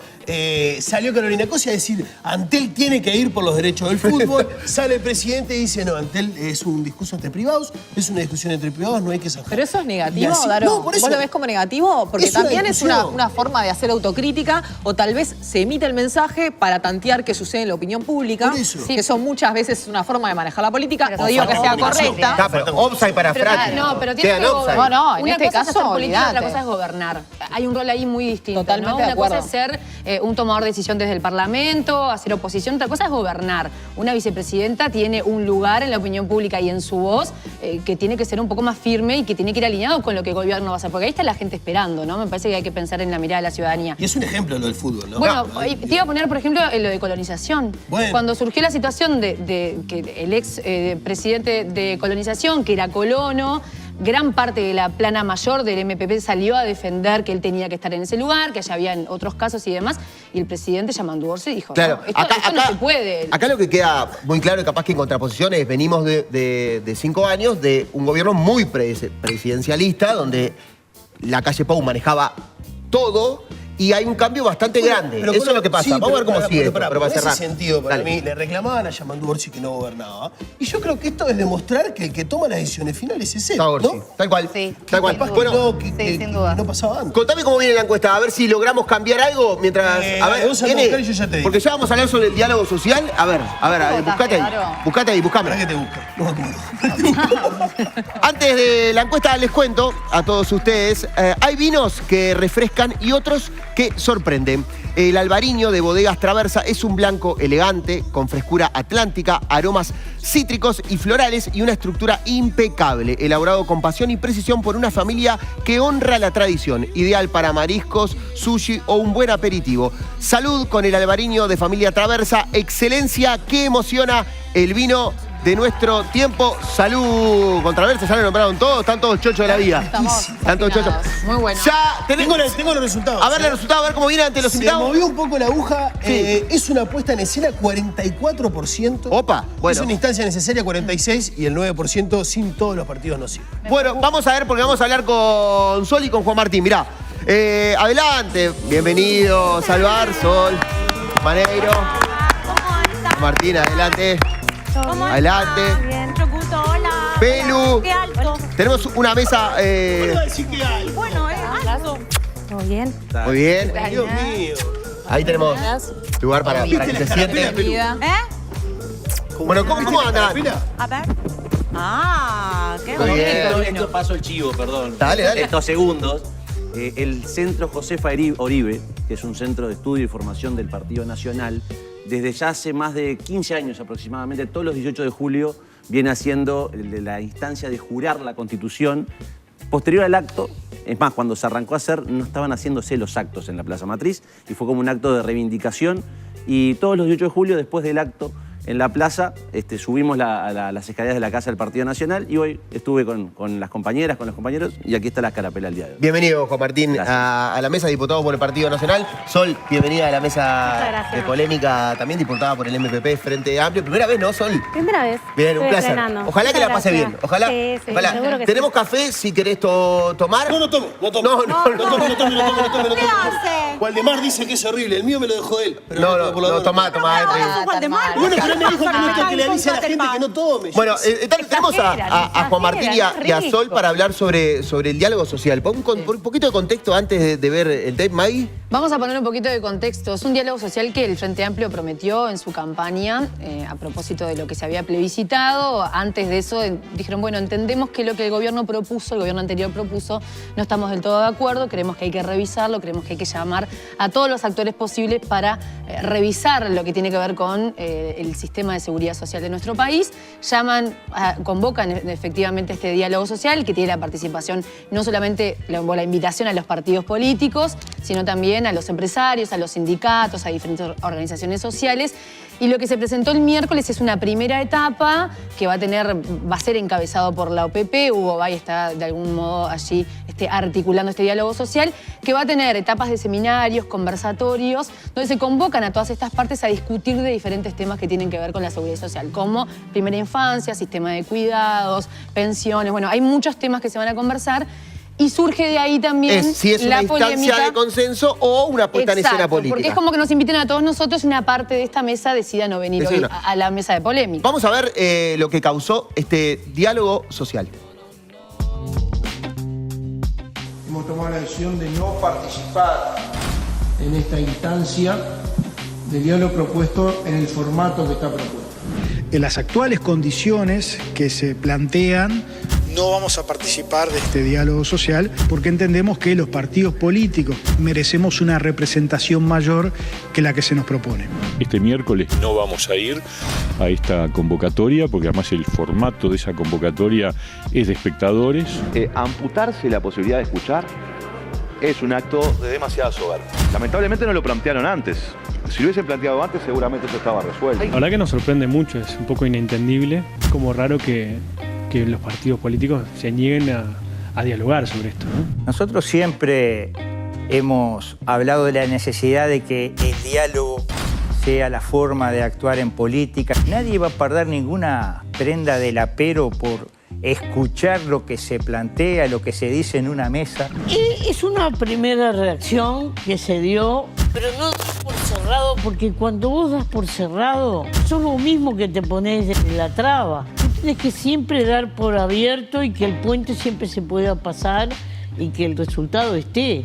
Speaker 4: Salió Carolina Cose a decir, Antel tiene que ir por los derechos del fútbol. Sale el presidente y dice, no, Antel es un discurso entre privados, es una discusión entre privados, no hay que zanjar.
Speaker 3: Pero eso es negativo,
Speaker 4: así,
Speaker 3: Daro.
Speaker 4: no, por eso,
Speaker 3: ¿Vos lo ves como negativo? Porque
Speaker 4: es una
Speaker 3: también es
Speaker 4: discusión.
Speaker 3: una forma de hacer autocrítica, o tal vez se emite el mensaje para tantear qué sucede en la opinión pública. Sí, que son muchas veces una forma de manejar la política. No digo que sea correcta.
Speaker 2: Pero offside para Frati.
Speaker 5: No, pero tiene que gobernar.
Speaker 3: No, en
Speaker 5: una
Speaker 3: este
Speaker 5: cosa es
Speaker 3: caso,
Speaker 5: hacer política,
Speaker 3: olvidate.
Speaker 5: otra cosa es gobernar. Hay un rol ahí muy distinto.
Speaker 3: Totalmente
Speaker 5: ¿no?
Speaker 3: de
Speaker 5: Una cosa
Speaker 3: acuerdo.
Speaker 5: es ser un tomador de decisión desde el Parlamento, hacer oposición. Otra cosa es gobernar. Una vicepresidenta tiene un lugar en la opinión pública y en su voz que tiene que ser un poco más firme y que tiene que ir alineado con lo que el gobierno va a hacer. Porque ahí está la gente esperando, ¿no? Me parece que hay que pensar en la mirada de la ciudadanía.
Speaker 4: Y es un ejemplo lo del fútbol, ¿no?
Speaker 5: Bueno, te iba a poner, por ejemplo, lo de colonización.
Speaker 4: Bueno.
Speaker 5: Cuando surgió la situación de que el ex presidente de colonización, que era colono, gran parte de la plana mayor del MPP salió a defender que él tenía que estar en ese lugar, que allá había otros casos y demás, y el presidente Yamandú Orsi dijo,
Speaker 2: claro,
Speaker 5: no, esto no se puede.
Speaker 2: Acá lo que queda muy claro y capaz que en contraposición es, venimos de 5 años de un gobierno muy presidencialista, donde la calle Pou manejaba todo, y hay un cambio bastante grande. Eso es lo que pasa.
Speaker 4: Sí,
Speaker 2: vamos a ver cómo sigue esto,
Speaker 4: pero
Speaker 2: pero va a
Speaker 4: en ese
Speaker 2: cerrar.
Speaker 4: sentido, para mí, le reclamaban a Yamandú Orsi que no gobernaba. Y yo creo que esto es demostrar que el que toma las decisiones finales es él, ¿no?
Speaker 2: Tal cual.
Speaker 14: Sí,
Speaker 2: tal cual. Bueno,
Speaker 14: sin duda.
Speaker 4: No pasaba antes.
Speaker 2: contame cómo viene la encuesta, a ver si logramos cambiar algo mientras... a ver,
Speaker 4: vos andá a buscar y yo ya te digo.
Speaker 2: porque ya vamos a hablar sobre el diálogo social. A ver, buscate ahí, buscame.
Speaker 4: ¿Para qué te busca? No,
Speaker 2: Antes de la encuesta les cuento a todos ustedes, hay vinos que refrescan y otros que sorprenden. El albariño de Bodegas Traversa es un blanco elegante, con frescura atlántica, aromas cítricos y florales y una estructura impecable, elaborado con pasión y precisión por una familia que honra la tradición, ideal para mariscos, sushi o un buen aperitivo. Salud con el albariño de familia Traversa, excelencia que emociona el vino de nuestro tiempo. Salud con Traversa, ya lo nombraron todos, están todos chochos de la vida. Están todos chochos.
Speaker 3: Muy bueno.
Speaker 2: Ya
Speaker 4: tengo los resultados.
Speaker 2: A ver los resultados, a ver cómo vienen ante los invitados.
Speaker 4: Se movió un poco la aguja. Sí. Es una puesta en escena 44%.
Speaker 2: Opa, bueno.
Speaker 4: Es una instancia necesaria 46% y el 9% sin todos los partidos no sirve.
Speaker 2: Bueno, vamos a ver porque vamos a hablar con Sol y con Juan Martín. Mirá, adelante. Bienvenido, Salvar, Sol, Maneiro. Martín, adelante.
Speaker 1: ¿Cómo
Speaker 2: adelante.
Speaker 1: Está? Bien, mucho gusto, hola.
Speaker 2: Pelu.
Speaker 1: Qué alto.
Speaker 2: Tenemos una mesa.
Speaker 1: Bueno, alto.
Speaker 15: ¿Todo bien?
Speaker 2: Muy bien.
Speaker 4: Dios mío.
Speaker 2: Ahí tenemos lugar para que se siente. Bueno, ¿cómo andan?
Speaker 1: A ver. Qué
Speaker 2: Muy bien.
Speaker 1: bonito.
Speaker 16: Esto paso el chivo, perdón.
Speaker 2: Dale.
Speaker 16: Estos segundos. El Centro Josefa Oribe, que es un centro de estudio y formación del Partido Nacional, desde ya hace más de 15 años aproximadamente, todos los 18 de julio, viene haciendo la instancia de jurar la Constitución. Posterior al acto, es más, cuando se arrancó a hacer, no estaban haciéndose los actos en la Plaza Matriz y fue como un acto de reivindicación. Y todos los 18 de julio, después del acto en la plaza, subimos las escaleras de la Casa del Partido Nacional y hoy estuve con las compañeras, con los compañeros y aquí está la escarapela el día de hoy.
Speaker 2: Bienvenido, Juan Martín, a la mesa de diputados por el Partido Nacional. Sol, bienvenida a la mesa de polémica, también diputada por el MPP Frente Amplio. Primera vez, ¿no, Sol?
Speaker 15: Primera vez.
Speaker 2: Bien, un placer.
Speaker 15: Estrenando.
Speaker 2: Ojalá que la pase bien. Ojalá.
Speaker 15: Sí,
Speaker 2: ojalá.
Speaker 15: seguro que
Speaker 2: Tenemos
Speaker 15: sí.
Speaker 2: café si querés tomar.
Speaker 4: No tomo.
Speaker 2: No
Speaker 4: tome.
Speaker 1: ¿Qué hace?
Speaker 4: Waldemar dice que es horrible, el mío me lo dejó él.
Speaker 2: No, tomá.
Speaker 4: Bueno, pero él me dijo que le avise a la gente que no tome.
Speaker 2: Bueno, tenemos a Juan Martín y a Sol para hablar sobre el diálogo social. Pon un poquito de contexto antes de ver el tape, Maggie.
Speaker 5: Vamos a poner un poquito de contexto. Es un diálogo social que el Frente Amplio prometió en su campaña a propósito de lo que se había plebiscitado. Antes de eso dijeron, bueno, entendemos que lo que el gobierno anterior propuso, no estamos del todo de acuerdo, creemos que hay que revisarlo, creemos que hay que llamar a todos los actores posibles para revisar lo que tiene que ver con el sistema de seguridad social de nuestro país. Convocan efectivamente este diálogo social que tiene la participación, no solamente la invitación a los partidos políticos, sino también a los empresarios, a los sindicatos, a diferentes organizaciones sociales. Y lo que se presentó el miércoles es una primera etapa que va a ser encabezado por la OPP. Hugo Bay está de algún modo allí articulando este diálogo social, que va a tener etapas de seminarios, conversatorios, donde se convocan a todas estas partes a discutir de diferentes temas que tienen que ver con la seguridad social, como primera infancia, sistema de cuidados, pensiones. Bueno, hay muchos temas que se van a conversar. Y surge de ahí también
Speaker 2: si es una instancia de consenso o una puesta en escena política.
Speaker 5: Porque es como que nos inviten a todos nosotros, una parte de esta mesa decida no venir hoy a la mesa de polémica.
Speaker 2: Vamos a ver lo que causó este diálogo social.
Speaker 17: Hemos tomado la decisión de no participar en esta instancia de diálogo propuesto en el formato que está propuesto.
Speaker 9: En las actuales condiciones que se plantean, no vamos a participar de este diálogo social porque entendemos que los partidos políticos merecemos una representación mayor que la que se nos propone.
Speaker 18: Este miércoles no vamos a ir a esta convocatoria porque además el formato de esa convocatoria es de espectadores.
Speaker 19: Amputarse la posibilidad de escuchar es un acto de demasiada soberbia. Lamentablemente no lo plantearon antes. Si lo hubiesen planteado antes seguramente eso estaba resuelto.
Speaker 20: La verdad que nos sorprende mucho, es un poco inentendible. Es como raro que los partidos políticos se nieguen a dialogar sobre esto, ¿no?
Speaker 21: Nosotros siempre hemos hablado de la necesidad de que el diálogo sea la forma de actuar en política. Nadie va a perder ninguna prenda del apero por escuchar lo que se plantea, lo que se dice en una mesa.
Speaker 22: Es una primera reacción que se dio, pero no das por cerrado, porque cuando vos das por cerrado, sos lo mismo que te pones en la traba. Tú tienes que siempre dar por abierto y que el puente siempre se pueda pasar y que el resultado esté.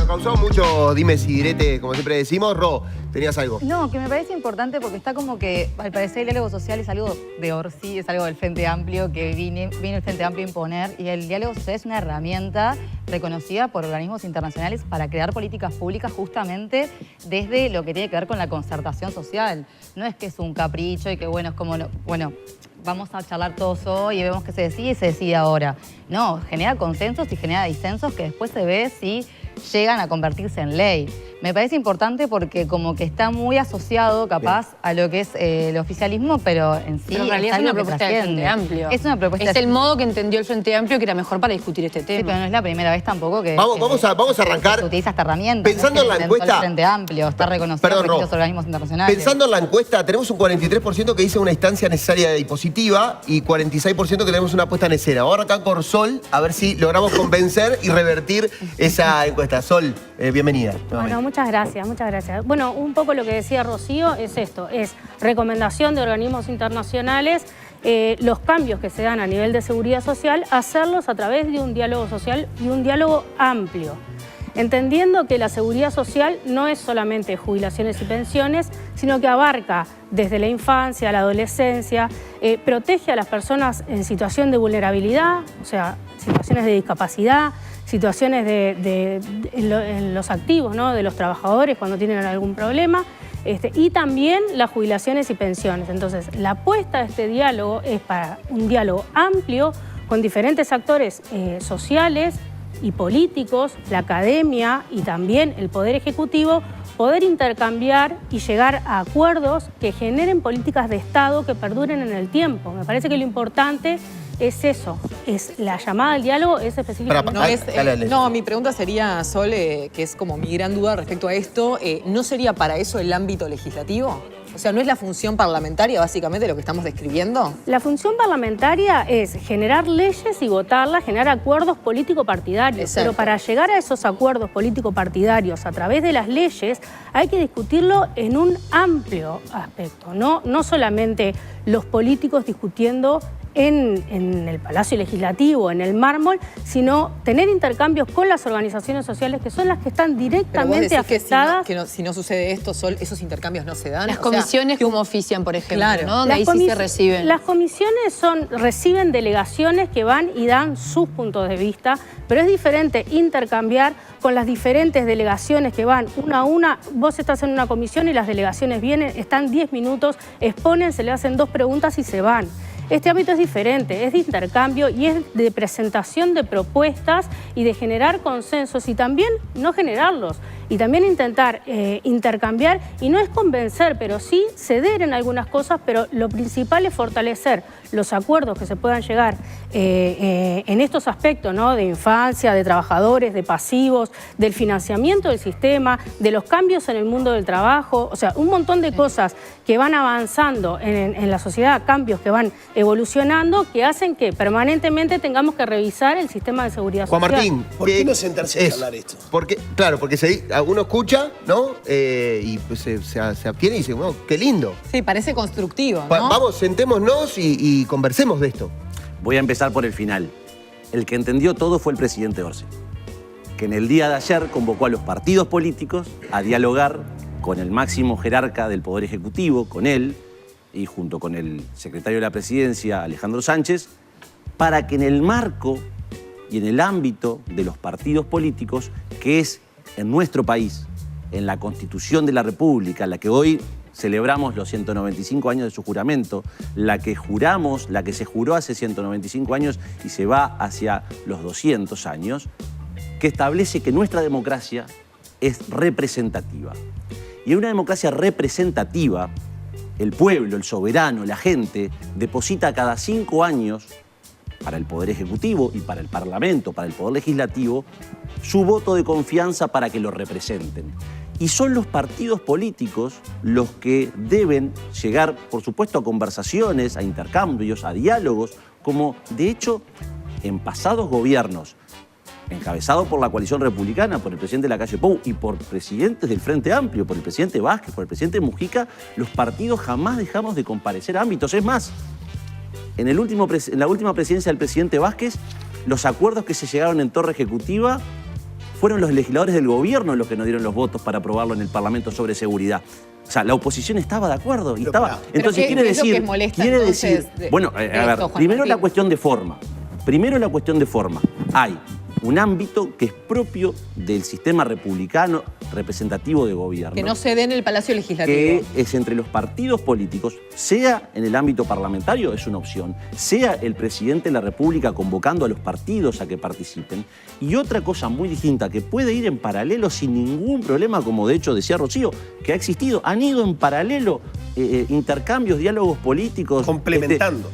Speaker 2: causó mucho dimes y diretes, como siempre decimos. Ro, ¿tenías algo?
Speaker 14: No, que me parece importante porque está como que, al parecer, el diálogo social es algo de Orsi, es algo del Frente Amplio, que vino el Frente Amplio a imponer, y el diálogo social es una herramienta reconocida por organismos internacionales para crear políticas públicas justamente desde lo que tiene que ver con la concertación social. No es que es un capricho y que, bueno, es como, bueno, vamos a charlar todos hoy y vemos que se decide y se decide ahora. No, genera consensos y genera disensos que después se ve si llegan a convertirse en ley. Me parece importante porque como que está muy asociado, capaz, a lo que es el oficialismo, pero en sí...
Speaker 5: Pero en realidad es una propuesta del Frente Amplio.
Speaker 14: Es una propuesta...
Speaker 5: Es el modo que entendió el Frente Amplio que era mejor para discutir este tema.
Speaker 14: Sí, pero no es la primera vez tampoco que...
Speaker 2: Vamos a arrancar...
Speaker 14: Se utiliza esta herramienta.
Speaker 2: Pensando en la encuesta...
Speaker 14: El Frente Amplio, está reconocido por distintos organismos internacionales.
Speaker 2: Pensando en la encuesta, tenemos un 43% que dice una instancia necesaria y positiva y 46% que tenemos una apuesta necera. Ahora acá con Sol, a ver si logramos convencer y revertir esa encuesta. Sol, bienvenida.
Speaker 6: Bueno, muchas gracias, muchas gracias. Bueno, un poco lo que decía Rocío es esto, es recomendación de organismos internacionales, los cambios que se dan a nivel de seguridad social, hacerlos a través de un diálogo social y un diálogo amplio. Entendiendo que la seguridad social no es solamente jubilaciones y pensiones, sino que abarca desde la infancia, la adolescencia, protege a las personas en situación de vulnerabilidad, o sea, situaciones de discapacidad, situaciones en los activos, ¿no?, de los trabajadores cuando tienen algún problema, y también las jubilaciones y pensiones. Entonces, la apuesta de este diálogo es para un diálogo amplio con diferentes actores sociales y políticos, la academia y también el Poder Ejecutivo, poder intercambiar y llegar a acuerdos que generen políticas de Estado que perduren en el tiempo. Me parece que lo importante es eso, es la llamada al diálogo, es específicamente...
Speaker 3: No, mi pregunta sería, Sol, que es como mi gran duda respecto a esto, ¿no sería para eso el ámbito legislativo? O sea, ¿no es la función parlamentaria básicamente lo que estamos describiendo?
Speaker 6: La función parlamentaria es generar leyes y votarlas, generar acuerdos político-partidarios. Pero para llegar a esos acuerdos político-partidarios a través de las leyes hay que discutirlo en un amplio aspecto, no solamente los políticos discutiendo en el Palacio Legislativo, en el mármol, sino tener intercambios con las organizaciones sociales que son las que están directamente afectadas.
Speaker 3: Que si no sucede esto, Sol, esos intercambios no se dan.
Speaker 5: Las comisiones como ofician, por ejemplo, claro, ¿no? Donde ahí sí se reciben.
Speaker 6: Las comisiones reciben delegaciones que van y dan sus puntos de vista, pero es diferente intercambiar con las diferentes delegaciones que van una a una. Vos estás en una comisión y las delegaciones vienen, están 10 minutos, exponen, se le hacen 2 preguntas y se van. Este ámbito es diferente, es de intercambio y es de presentación de propuestas y de generar consensos y también no generarlos. Y también intentar intercambiar, y no es convencer, pero sí ceder en algunas cosas, pero lo principal es fortalecer los acuerdos que se puedan llegar en estos aspectos, ¿no?, de infancia, de trabajadores, de pasivos, del financiamiento del sistema, de los cambios en el mundo del trabajo, o sea, un montón de cosas que van avanzando en la sociedad, cambios que van evolucionando, que hacen que permanentemente tengamos que revisar el sistema de seguridad social.
Speaker 2: Juan Martín,
Speaker 4: ¿por qué no sentarse a hablar esto?
Speaker 2: Porque, claro, porque uno escucha, ¿no? Y pues se abstiene y dice, bueno, qué lindo.
Speaker 3: Sí, parece constructivo, ¿no?
Speaker 2: Vamos, sentémonos y conversemos de esto.
Speaker 16: Voy a empezar por el final. El que entendió todo fue el presidente Orsi, que en el día de ayer convocó a los partidos políticos a dialogar con el máximo jerarca del Poder Ejecutivo, con él, y junto con el secretario de la Presidencia, Alejandro Sánchez, para que en el marco y en el ámbito de los partidos políticos, que es en nuestro país, en la Constitución de la República, la que hoy celebramos los 195 años de su juramento, la que se juró hace 195 años y se va hacia los 200 años, que establece que nuestra democracia es representativa. Y en una democracia representativa, el pueblo, el soberano, la gente, deposita cada 5 años para el Poder Ejecutivo y para el Parlamento, para el Poder Legislativo, su voto de confianza para que lo representen. Y son los partidos políticos los que deben llegar, por supuesto, a conversaciones, a intercambios, a diálogos, como de hecho en pasados gobiernos, encabezados por la coalición republicana, por el presidente Lacalle Pou y por presidentes del Frente Amplio, por el presidente Vázquez, por el presidente Mujica, los partidos jamás dejamos de comparecer a ámbitos. Es más, en la última presidencia del presidente Vázquez, los acuerdos que se llegaron en Torre Ejecutiva fueron los legisladores del gobierno los que nos dieron los votos para aprobarlo en el Parlamento sobre seguridad. O sea, la oposición estaba de acuerdo y estaba. Entonces,
Speaker 3: ¿qué es lo que molesta,
Speaker 16: bueno, a ver, primero la cuestión de forma. Hay un ámbito que es propio del sistema republicano representativo de gobierno.
Speaker 3: Que no se dé en el Palacio Legislativo.
Speaker 16: Que es entre los partidos políticos, sea en el ámbito parlamentario, es una opción, sea el presidente de la República convocando a los partidos a que participen. Y otra cosa muy distinta, que puede ir en paralelo sin ningún problema, como de hecho decía Rocío, que ha existido, han ido en paralelo intercambios, diálogos políticos.
Speaker 4: Complementando.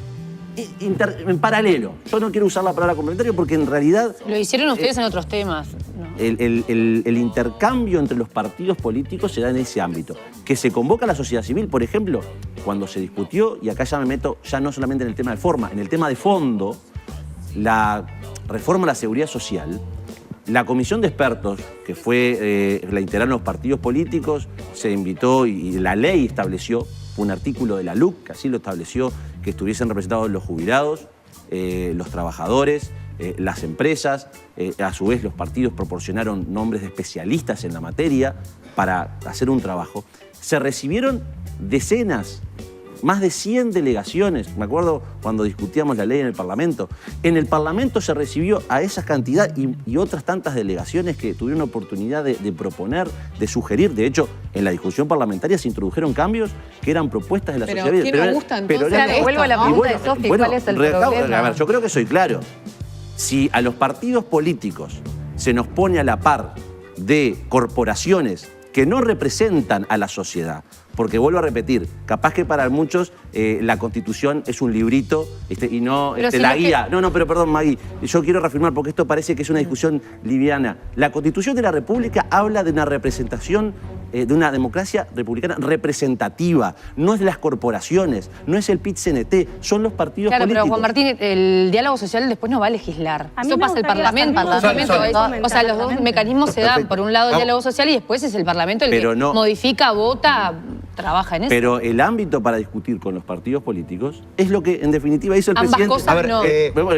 Speaker 16: En paralelo. Yo no quiero usar la palabra complementario porque en realidad...
Speaker 5: Lo hicieron ustedes en otros temas. ¿No?
Speaker 16: El intercambio entre los partidos políticos se da en ese ámbito. Que se convoca a la sociedad civil, por ejemplo, cuando se discutió, y acá ya me meto ya no solamente en el tema de forma, en el tema de fondo, la reforma a la seguridad social, la comisión de expertos, que la integraron los partidos políticos, se invitó y la ley estableció, un artículo de la LUC que así lo estableció, que estuviesen representados los jubilados, los trabajadores, las empresas. A su vez, los partidos proporcionaron nombres de especialistas en la materia para hacer un trabajo. Se recibieron decenas, más de 100 delegaciones. Me acuerdo cuando discutíamos la ley en el Parlamento. En el Parlamento se recibió a esa cantidad y otras tantas delegaciones que tuvieron oportunidad de proponer, de sugerir. De hecho, en la discusión parlamentaria se introdujeron cambios que eran propuestas de la sociedad civil.
Speaker 3: ¿Qué no gusta entonces?
Speaker 14: Vuelvo a la pregunta de Sofi, ¿cuál es el problema?
Speaker 16: A ver, yo creo que soy claro. Si a los partidos políticos se nos pone a la par de corporaciones que no representan a la sociedad, porque vuelvo a repetir, capaz que para muchos la Constitución es un librito y no la guía. No, pero perdón, Maggie, yo quiero reafirmar porque esto parece que es una discusión liviana. La Constitución de la República habla de una representación, de una democracia republicana representativa, no es de las corporaciones, no es el PIT-CNT, son los partidos políticos.
Speaker 5: Claro, pero Juan Martín, el diálogo social después no va a legislar. Eso pasa el Parlamento. O sea, los dos mecanismos se dan. Por un lado el diálogo social y después es el Parlamento el que modifica, vota, trabaja en eso.
Speaker 16: Pero el ámbito para discutir con los partidos políticos es lo que en definitiva hizo el presidente.
Speaker 5: Cosas a ver, no.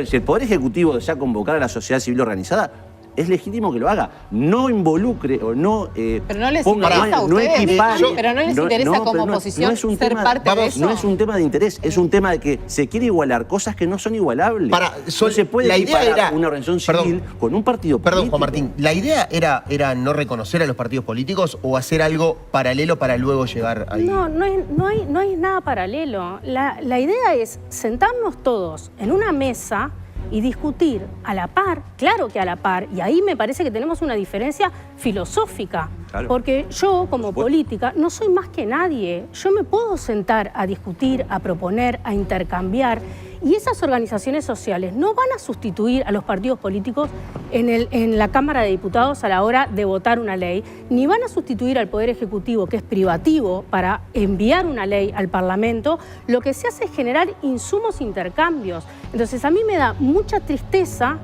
Speaker 16: Si el Poder Ejecutivo desea convocar a la sociedad civil organizada, es legítimo que lo haga. No involucre o no
Speaker 3: pero no les interesa a ustedes. Pero no les interesa como oposición ser parte de eso.
Speaker 16: No es un tema de interés, es un tema de que se quiere igualar cosas que no son igualables. No se puede equiparar una organización civil con un partido político.
Speaker 2: Perdón, Juan Martín. ¿La idea era no reconocer a los partidos políticos o hacer algo paralelo para luego llegar ahí?
Speaker 6: No hay nada paralelo. La idea es sentarnos todos en una mesa y discutir a la par, claro que a la par, y ahí me parece que tenemos una diferencia filosófica, porque yo como política no soy más que nadie, yo me puedo sentar a discutir, a proponer, a intercambiar, y esas organizaciones sociales no van a sustituir a los partidos políticos en la Cámara de Diputados a la hora de votar una ley, ni van a sustituir al Poder Ejecutivo, que es privativo, para enviar una ley al Parlamento. Lo que se hace es generar insumos, intercambios. Entonces a mí me da mucha tristeza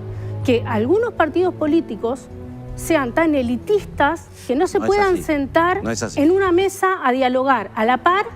Speaker 6: que algunos partidos políticos sean tan elitistas que no se puedan sentar en una mesa a dialogar a la par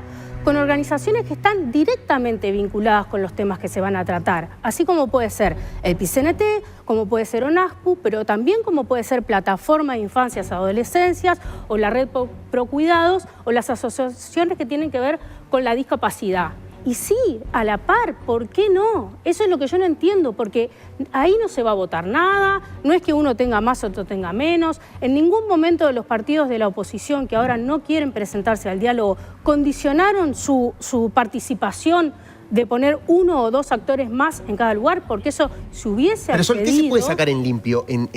Speaker 6: con organizaciones que están directamente vinculadas con los temas que se van a tratar, así como puede ser el PIT-CNT, como puede ser ONASPU, pero también como puede ser Plataforma de Infancias y Adolescencias, o la Red Pro Cuidados, o las asociaciones que tienen que ver con la discapacidad. Y sí, a la par, ¿por qué no? Eso es lo que yo no entiendo, porque ahí no se va a votar nada, no es que uno tenga más, otro tenga menos. En ningún momento de los partidos de la oposición que ahora no quieren presentarse al diálogo condicionaron su participación de poner uno o dos actores más en cada lugar, porque eso se hubiese
Speaker 2: Pero Sol, ¿qué se puede sacar en
Speaker 6: accedido?
Speaker 2: limpio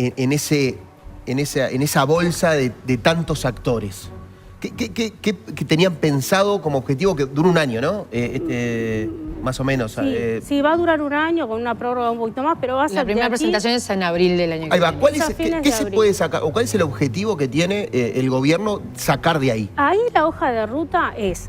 Speaker 2: en esa bolsa de tantos actores? ¿Qué tenían pensado como objetivo que dura un año, ¿no? Más o menos.
Speaker 6: Sí, va a durar un año con una prórroga un poquito más, pero va a ser
Speaker 5: La primera presentación es en abril del año que viene.
Speaker 2: Ahí va. ¿Qué se puede sacar o cuál es el objetivo que tiene el gobierno sacar de ahí?
Speaker 6: Ahí la hoja de ruta es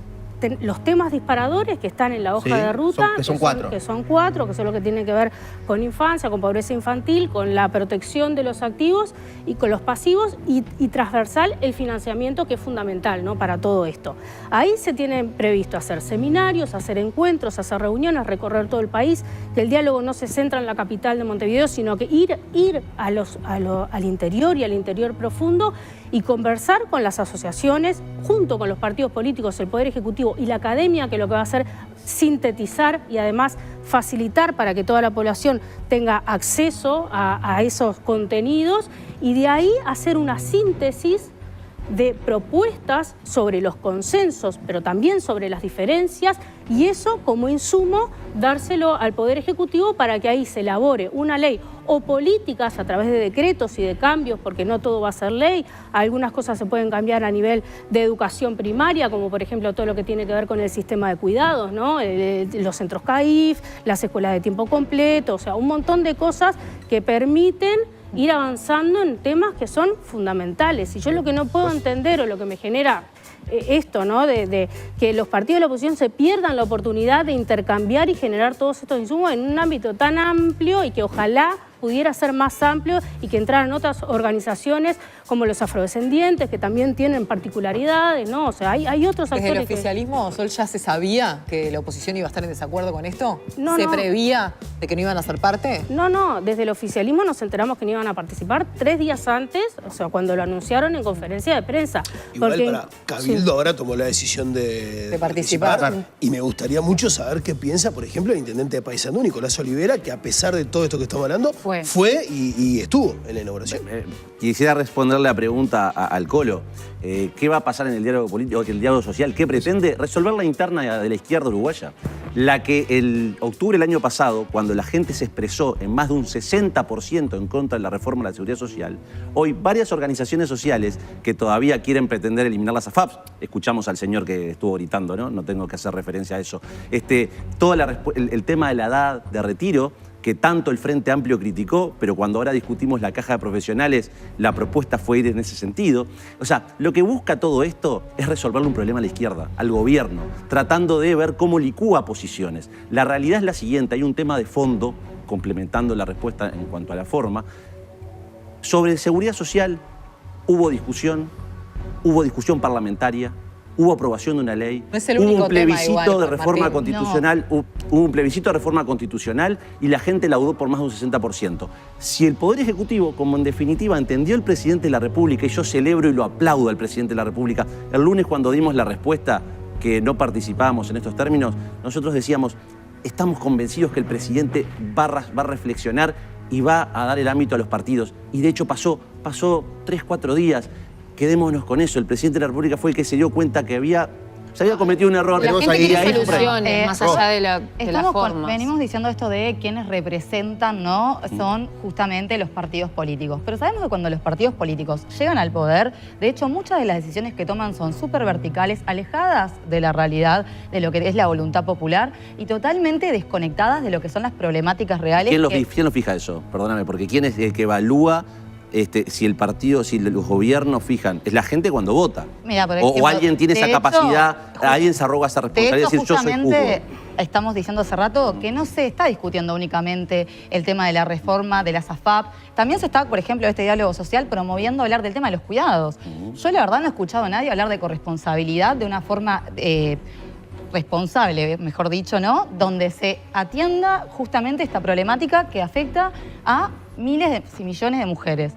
Speaker 6: los temas disparadores que están en la hoja de ruta,
Speaker 2: que son 4.
Speaker 6: Que son 4, que son lo que tiene que ver con infancia, con pobreza infantil, con la protección de los activos y con los pasivos y transversal el financiamiento, que es fundamental, ¿no?, para todo esto. Ahí se tiene previsto hacer seminarios, hacer encuentros, hacer reuniones, recorrer todo el país, que el diálogo no se centra en la capital de Montevideo, sino que ir al interior y al interior profundo y conversar con las asociaciones, junto con los partidos políticos, el Poder Ejecutivo y la academia, que lo que va a hacer sintetizar y además facilitar para que toda la población tenga acceso a esos contenidos, y de ahí hacer una síntesis de propuestas sobre los consensos, pero también sobre las diferencias, y eso como insumo dárselo al Poder Ejecutivo para que ahí se elabore una ley o políticas a través de decretos y de cambios, porque no todo va a ser ley. Algunas cosas se pueden cambiar a nivel de educación primaria, como por ejemplo todo lo que tiene que ver con el sistema de cuidados, ¿no? Los centros CAIF, las escuelas de tiempo completo, o sea, un montón de cosas que permiten ir avanzando en temas que son fundamentales. Y yo lo que no puedo entender, o lo que me genera esto, ¿no?, de que los partidos de la oposición se pierdan la oportunidad de intercambiar y generar todos estos insumos en un ámbito tan amplio, y que ojalá pudiera ser más amplio y que entraran otras organizaciones como los afrodescendientes, que también tienen particularidades, ¿no? O sea, hay otros actores.
Speaker 3: ¿Desde el oficialismo, Sol, ya se sabía que la oposición iba a estar en desacuerdo con esto?
Speaker 6: No,
Speaker 3: ¿Se
Speaker 6: no.
Speaker 3: prevía de que no iban a ser parte?
Speaker 6: No, desde el oficialismo nos enteramos que no iban a participar 3 días antes, o sea, cuando lo anunciaron en conferencia de prensa.
Speaker 4: Igual
Speaker 6: porque,
Speaker 4: para Cabildo ahora tomó la decisión de
Speaker 3: participar.
Speaker 4: Y me gustaría mucho saber qué piensa, por ejemplo, el intendente de Paysandú, Nicolás Olivera, que a pesar de todo esto que estamos hablando, fue y estuvo en la inauguración.
Speaker 16: Quisiera responderle la pregunta al Colo. ¿Qué va a pasar en el diálogo político, el diálogo social? ¿Qué pretende? Resolver la interna de la izquierda uruguaya. La que el octubre del año pasado, cuando la gente se expresó en más de un 60% en contra de la reforma de la seguridad social, hoy varias organizaciones sociales que todavía quieren pretender eliminar las AFAPs, escuchamos al señor que estuvo gritando, ¿no? No tengo que hacer referencia a eso. Todo el tema de la edad de retiro, que tanto el Frente Amplio criticó, pero cuando ahora discutimos la caja de profesionales, la propuesta fue ir en ese sentido. O sea, lo que busca todo esto es resolverle un problema a la izquierda, al gobierno, tratando de ver cómo licúa posiciones. La realidad es la siguiente, hay un tema de fondo, complementando la respuesta en cuanto a la forma. Sobre seguridad social hubo discusión parlamentaria, hubo aprobación de una ley,
Speaker 3: no es el
Speaker 16: hubo
Speaker 3: único
Speaker 16: un plebiscito
Speaker 3: tema igual,
Speaker 16: de reforma
Speaker 3: Martín.
Speaker 16: constitucional, hubo un plebiscito de reforma constitucional y la gente laudó por más de un 60%. Si el Poder Ejecutivo, como en definitiva entendió el presidente de la República, y yo celebro y lo aplaudo al presidente de la República, el lunes cuando dimos la respuesta que no participábamos en estos términos, nosotros decíamos, estamos convencidos que el presidente va a reflexionar y va a dar el ámbito a los partidos. Y de hecho pasó 3, 4 días. Quedémonos con eso. El presidente de la República fue el que se dio cuenta que se había cometido un error.
Speaker 5: La gente quiere soluciones, más allá de las formas.
Speaker 14: Venimos diciendo esto de quienes representan, ¿no? Son justamente los partidos políticos. Pero sabemos que cuando los partidos políticos llegan al poder, de hecho, muchas de las decisiones que toman son súper verticales, alejadas de la realidad, de lo que es la voluntad popular y totalmente desconectadas de lo que son las problemáticas reales.
Speaker 16: ¿Quién lo fija eso? Perdóname, porque ¿quién es el que evalúa si el partido, si los gobiernos fijan? Es la gente cuando vota.
Speaker 14: Mira, por ejemplo,
Speaker 16: o alguien tiene esa capacidad, alguien se arroga esa responsabilidad de decir yo soy
Speaker 14: justamente estamos diciendo hace rato que no se está discutiendo únicamente el tema de la reforma de las AFAP. También se está, por ejemplo, este diálogo social promoviendo hablar del tema de los cuidados. Yo la verdad no he escuchado a nadie hablar de corresponsabilidad de una forma responsable, mejor dicho, ¿no? Donde se atienda justamente esta problemática que afecta a miles y millones de mujeres.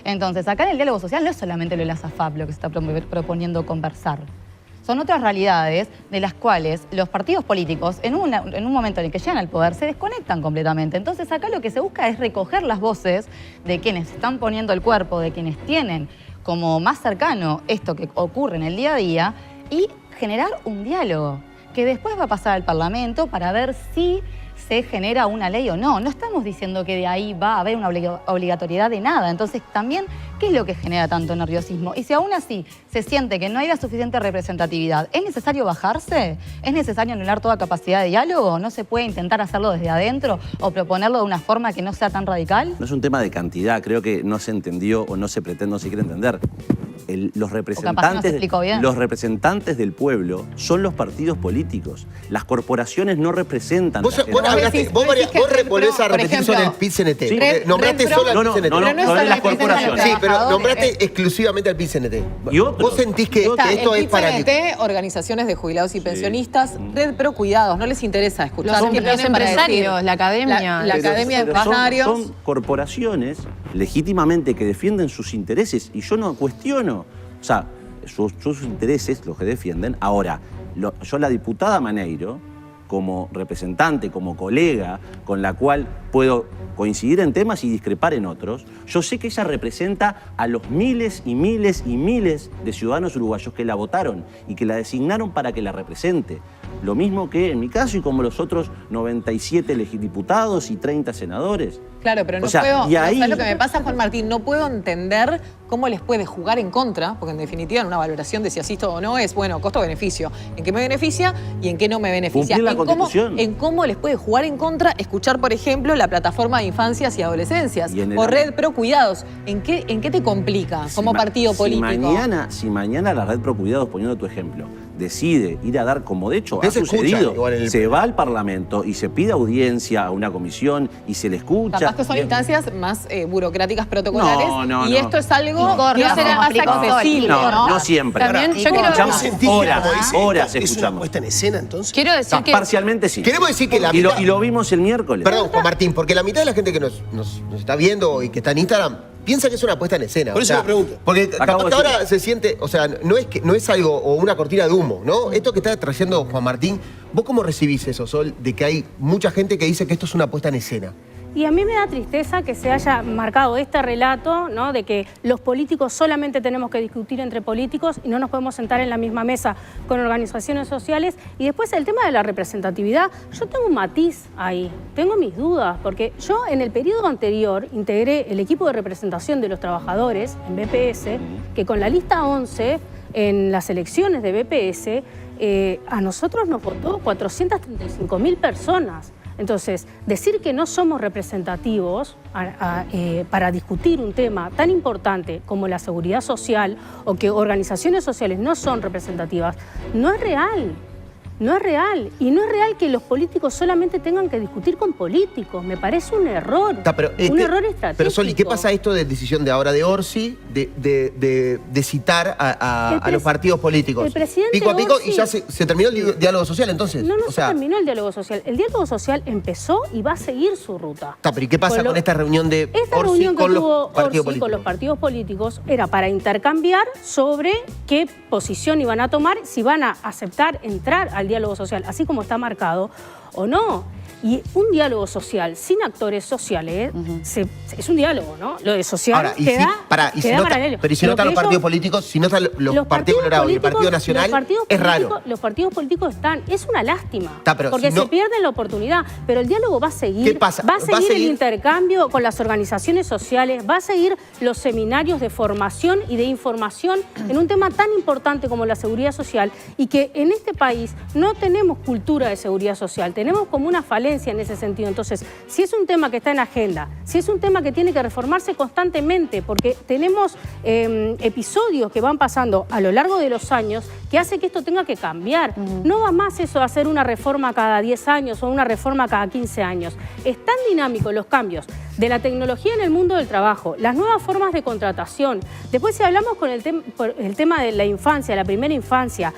Speaker 14: Entonces, acá en el diálogo social no es solamente lo de las AFAP lo que se está proponiendo conversar. Son otras realidades de las cuales los partidos políticos, en un momento en el que llegan al poder, se desconectan completamente. Entonces, acá lo que se busca es recoger las voces de quienes están poniendo el cuerpo, de quienes tienen como más cercano esto que ocurre en el día a día y generar un diálogo que después va a pasar al Parlamento para ver si se genera una ley o no. No estamos diciendo que de ahí va a haber una obligatoriedad de nada. Entonces, también, ¿qué es lo que genera tanto nerviosismo? Y si aún así se siente que no hay la suficiente representatividad, ¿es necesario bajarse? ¿Es necesario anular toda capacidad de diálogo? ¿No se puede intentar hacerlo desde adentro o proponerlo de una forma que no sea tan radical?
Speaker 16: No es un tema de cantidad, creo que no se entendió o no se quiere entender. los
Speaker 14: capaz no se explicó bien.
Speaker 16: representantes del pueblo son los partidos políticos. Las corporaciones no representan.
Speaker 2: Vos volvés a repetir sobre el PIT-CNT.
Speaker 16: Sí.
Speaker 2: Nombraste solo al PIT-CNT.
Speaker 16: No, sobre las corporaciones.
Speaker 2: Sí, pero nombraste exclusivamente al PIT-CNT. ¿Vos sentís que esto es para
Speaker 3: el PIT-CNT, organizaciones de jubilados y pensionistas, Red Pro Cuidados, no les interesa escuchar
Speaker 5: Los
Speaker 3: qué tienen para
Speaker 5: empresarios,
Speaker 3: decir.
Speaker 5: la academia.
Speaker 3: La academia de empresarios.
Speaker 16: Son corporaciones legítimamente que defienden sus intereses y yo no cuestiono, o sea, sus intereses, los que defienden. Ahora, yo la diputada Maneiro, como representante, como colega, con la cual puedo coincidir en temas y discrepar en otros, yo sé que ella representa a los miles y miles y miles de ciudadanos uruguayos que la votaron y que la designaron para que la represente. Lo mismo que en mi caso y como los otros 97 diputados y 30 senadores.
Speaker 3: Claro, pero no puedo. Y ahí, ¿sabes lo que me pasa, Juan Martín? No puedo entender cómo les puede jugar en contra, porque en definitiva en una valoración de si asisto o no es, bueno, costo-beneficio. ¿En qué me beneficia y en qué no me beneficia?
Speaker 16: Cumplir la Constitución.
Speaker 3: En cómo les puede jugar en contra escuchar, por ejemplo, la plataforma de infancias y adolescencias o Red Pro Cuidados. ¿En qué te complica como partido político?
Speaker 16: Si mañana la Red Pro Cuidados, poniendo tu ejemplo, decide ir a dar, como de hecho ha sucedido, se va al Parlamento y se pide audiencia a una comisión y se le escucha.
Speaker 3: Capaz que son instancias más burocráticas, protocolares, y esto es algo que
Speaker 14: no
Speaker 3: será más accesible.
Speaker 16: No siempre.
Speaker 5: También yo quiero
Speaker 16: horas
Speaker 4: ¿Es
Speaker 16: escuchamos.
Speaker 4: una puesta en escena entonces?
Speaker 5: Quiero decir que
Speaker 16: parcialmente sí.
Speaker 2: Queremos decir que la mitad...
Speaker 16: Y lo vimos el miércoles.
Speaker 2: Perdón, Juan Martín, porque la mitad de la gente que nos está viendo y que está en Instagram piensa que es una puesta en escena.
Speaker 4: Por eso me pregunto.
Speaker 2: Porque capaz que ahora se siente, o sea, no es algo o una cortina de humo, ¿no? Esto que está trayendo Juan Martín, ¿vos cómo recibís eso, Sol, de que hay mucha gente que dice que esto es una puesta en escena?
Speaker 6: Y a mí me da tristeza que se haya marcado este relato, ¿no?, de que los políticos solamente tenemos que discutir entre políticos y no nos podemos sentar en la misma mesa con organizaciones sociales. Y después el tema de la representatividad, yo tengo un matiz ahí, tengo mis dudas, porque yo en el periodo anterior integré el equipo de representación de los trabajadores en BPS, que con la lista 11 en las elecciones de BPS, a nosotros nos votó 435.000 personas. Entonces, decir que no somos representativos para discutir un tema tan importante como la seguridad social o que organizaciones sociales no son representativas, no es real. No es real. Y no es real que los políticos solamente tengan que discutir con políticos. Me parece un error. Un error estratégico.
Speaker 2: Pero, Sol, ¿y qué pasa esto de decisión de ahora de Orsi de citar a los partidos políticos?
Speaker 6: El presidente
Speaker 2: pico a pico
Speaker 6: Orsi,
Speaker 2: y ya se terminó el diálogo social, entonces.
Speaker 6: No se terminó el diálogo social. El diálogo social empezó y va a seguir su ruta.
Speaker 2: Pero ¿y qué pasa con esta reunión de Orsi con los partidos políticos?
Speaker 6: Con los partidos políticos era para intercambiar sobre qué posición iban a tomar, si van a aceptar entrar al diálogo social, así como está marcado, o no. Y un diálogo social sin actores sociales es un diálogo, ¿no? Lo de social
Speaker 2: ahora,
Speaker 6: queda paralelo.
Speaker 2: Pero si no están los partidos políticos, si no están los partidos colorados y el Partido Nacional, es raro.
Speaker 6: Los partidos políticos están, es una lástima,
Speaker 2: pero
Speaker 6: porque
Speaker 2: si no,
Speaker 6: se pierden la oportunidad, pero el diálogo va a seguir.
Speaker 2: ¿Qué pasa?
Speaker 6: Va a seguir el intercambio con las organizaciones sociales, va a seguir los seminarios de formación y de información en un tema tan importante como la seguridad social, y que en este país no tenemos cultura de seguridad social, tenemos como una falencia en ese sentido. Entonces, si es un tema que está en agenda, si es un tema que tiene que reformarse constantemente, porque tenemos episodios que van pasando a lo largo de los años que hace que esto tenga que cambiar. No va más eso de hacer una reforma cada 10 años o una reforma cada 15 años. Es tan dinámico los cambios de la tecnología en el mundo del trabajo, las nuevas formas de contratación. Después, si hablamos con el tema de la infancia, la primera infancia,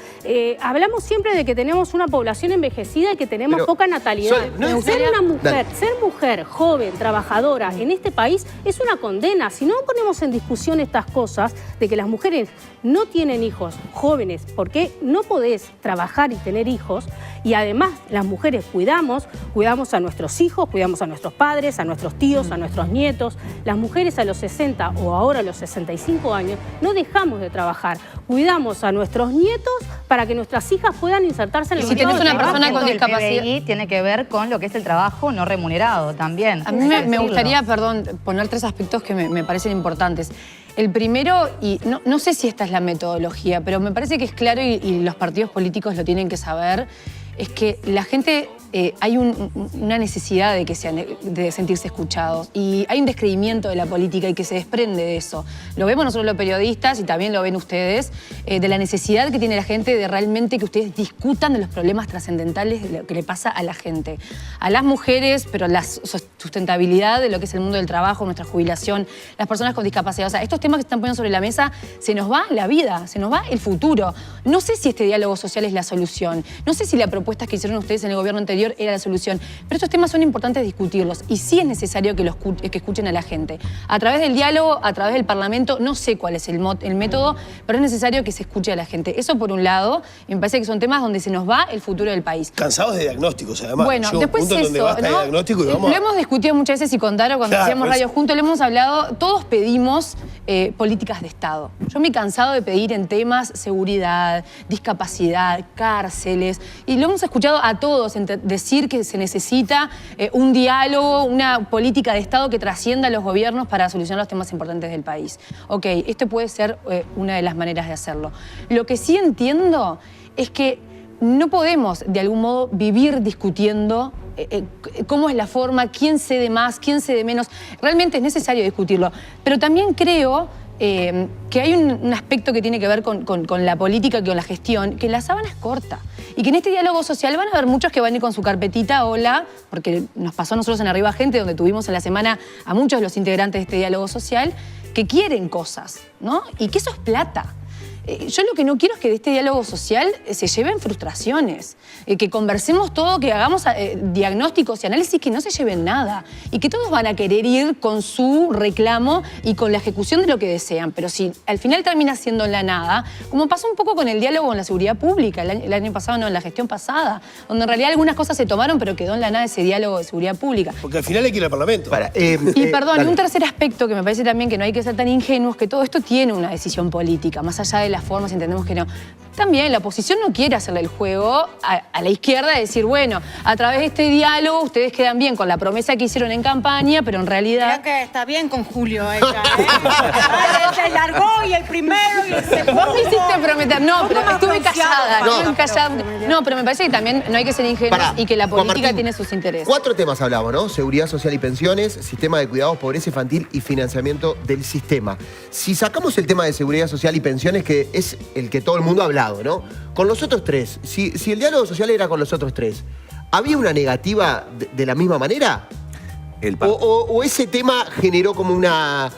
Speaker 6: hablamos siempre de que tenemos una población envejecida y que tenemos poca natalidad. Ser mujer, joven, trabajadora en este país es una condena. Si no ponemos en discusión estas cosas de que las mujeres no tienen hijos jóvenes porque no podés trabajar y tener hijos, y además las mujeres cuidamos a nuestros hijos, cuidamos a nuestros padres, a nuestros tíos, a nuestros nietos. Las mujeres a los 60 o ahora a los 65 años no dejamos de trabajar. Cuidamos a nuestros nietos para que nuestras hijas puedan insertarse en el mercado.
Speaker 14: Si tenés una persona con discapacidad, el PBI tiene que ver con lo que es el trabajo no remunerado también.
Speaker 5: A mí me gustaría, poner 3 aspectos que me parecen importantes. El primero, y no sé si esta es la metodología, pero me parece que es claro y los partidos políticos lo tienen que saber, es que la gente hay una necesidad de sentirse escuchados. Y hay un descreimiento de la política y que se desprende de eso. Lo vemos nosotros los periodistas y también lo ven ustedes, de la necesidad que tiene la gente de realmente que ustedes discutan de los problemas trascendentales de lo que le pasa a la gente. A las mujeres, pero la sustentabilidad de lo que es el mundo del trabajo, nuestra jubilación, las personas con discapacidad. O sea, estos temas que están poniendo sobre la mesa, se nos va la vida, se nos va el futuro. No sé si este diálogo social es la solución. No sé si la propuesta que hicieron ustedes en el gobierno anterior era la solución. Pero estos temas son importantes discutirlos y sí es necesario que escuchen a la gente. A través del diálogo, a través del Parlamento, no sé cuál es el método, pero es necesario que se escuche a la gente. Eso por un lado, y me parece que son temas donde se nos va el futuro del país.
Speaker 4: Cansados de diagnósticos, además.
Speaker 5: Bueno, después eso, ¿no?
Speaker 4: Diagnóstico y vamos
Speaker 5: lo hemos discutido muchas veces y con Daro cuando hacíamos radio juntos, lo hemos hablado, todos pedimos políticas de Estado. Yo me he cansado de pedir en temas seguridad, discapacidad, cárceles, y lo hemos escuchado a todos decir que se necesita un diálogo, una política de Estado que trascienda a los gobiernos para solucionar los temas importantes del país. Ok, esto puede ser una de las maneras de hacerlo. Lo que sí entiendo es que no podemos, de algún modo, vivir discutiendo cómo es la forma, quién cede más, quién cede menos. Realmente es necesario discutirlo. Pero también creo que hay un aspecto que tiene que ver con la política, con la gestión, que la sábana es corta. Y que en este diálogo social van a haber muchos que van a ir con su carpetita, hola, porque nos pasó a nosotros en Arriba Gente, donde tuvimos en la semana a muchos de los integrantes de este diálogo social, que quieren cosas, ¿no? Y que eso es plata. Yo lo que no quiero es que de este diálogo social se lleven frustraciones, que conversemos todo, que hagamos diagnósticos y análisis que no se lleven nada y que todos van a querer ir con su reclamo y con la ejecución de lo que desean. Pero si al final termina siendo en la nada, como pasó un poco con el diálogo en la seguridad pública, el año pasado, no, en la gestión pasada, donde en realidad algunas cosas se tomaron pero quedó en la nada ese diálogo de seguridad pública.
Speaker 4: Porque al final hay que ir al Parlamento.
Speaker 5: Y perdón, y un tercer aspecto que me parece también que no hay que ser tan ingenuos, que todo esto tiene una decisión política, más allá de las formas, entendemos que no. También la oposición no quiere hacerle el juego a la izquierda de decir, bueno, a través de este diálogo ustedes quedan bien con la promesa que hicieron en campaña, pero en realidad...
Speaker 1: Creo que está bien con Julio ella, Se largó y el primero y el segundo.
Speaker 5: Vos me hiciste prometer. No, pero estuve callada. No, pero me parece que también no hay que ser ingenuos y que la política tiene sus intereses.
Speaker 2: 4 temas hablamos, ¿no? Seguridad social y pensiones, sistema de cuidados, pobreza infantil y financiamiento del sistema. Si sacamos el tema de seguridad social y pensiones, que es el que todo el mundo ha hablado, ¿no? Con los otros 3, si el diálogo social era con los otros 3, ¿había una negativa de la misma manera? ¿O ese tema generó como una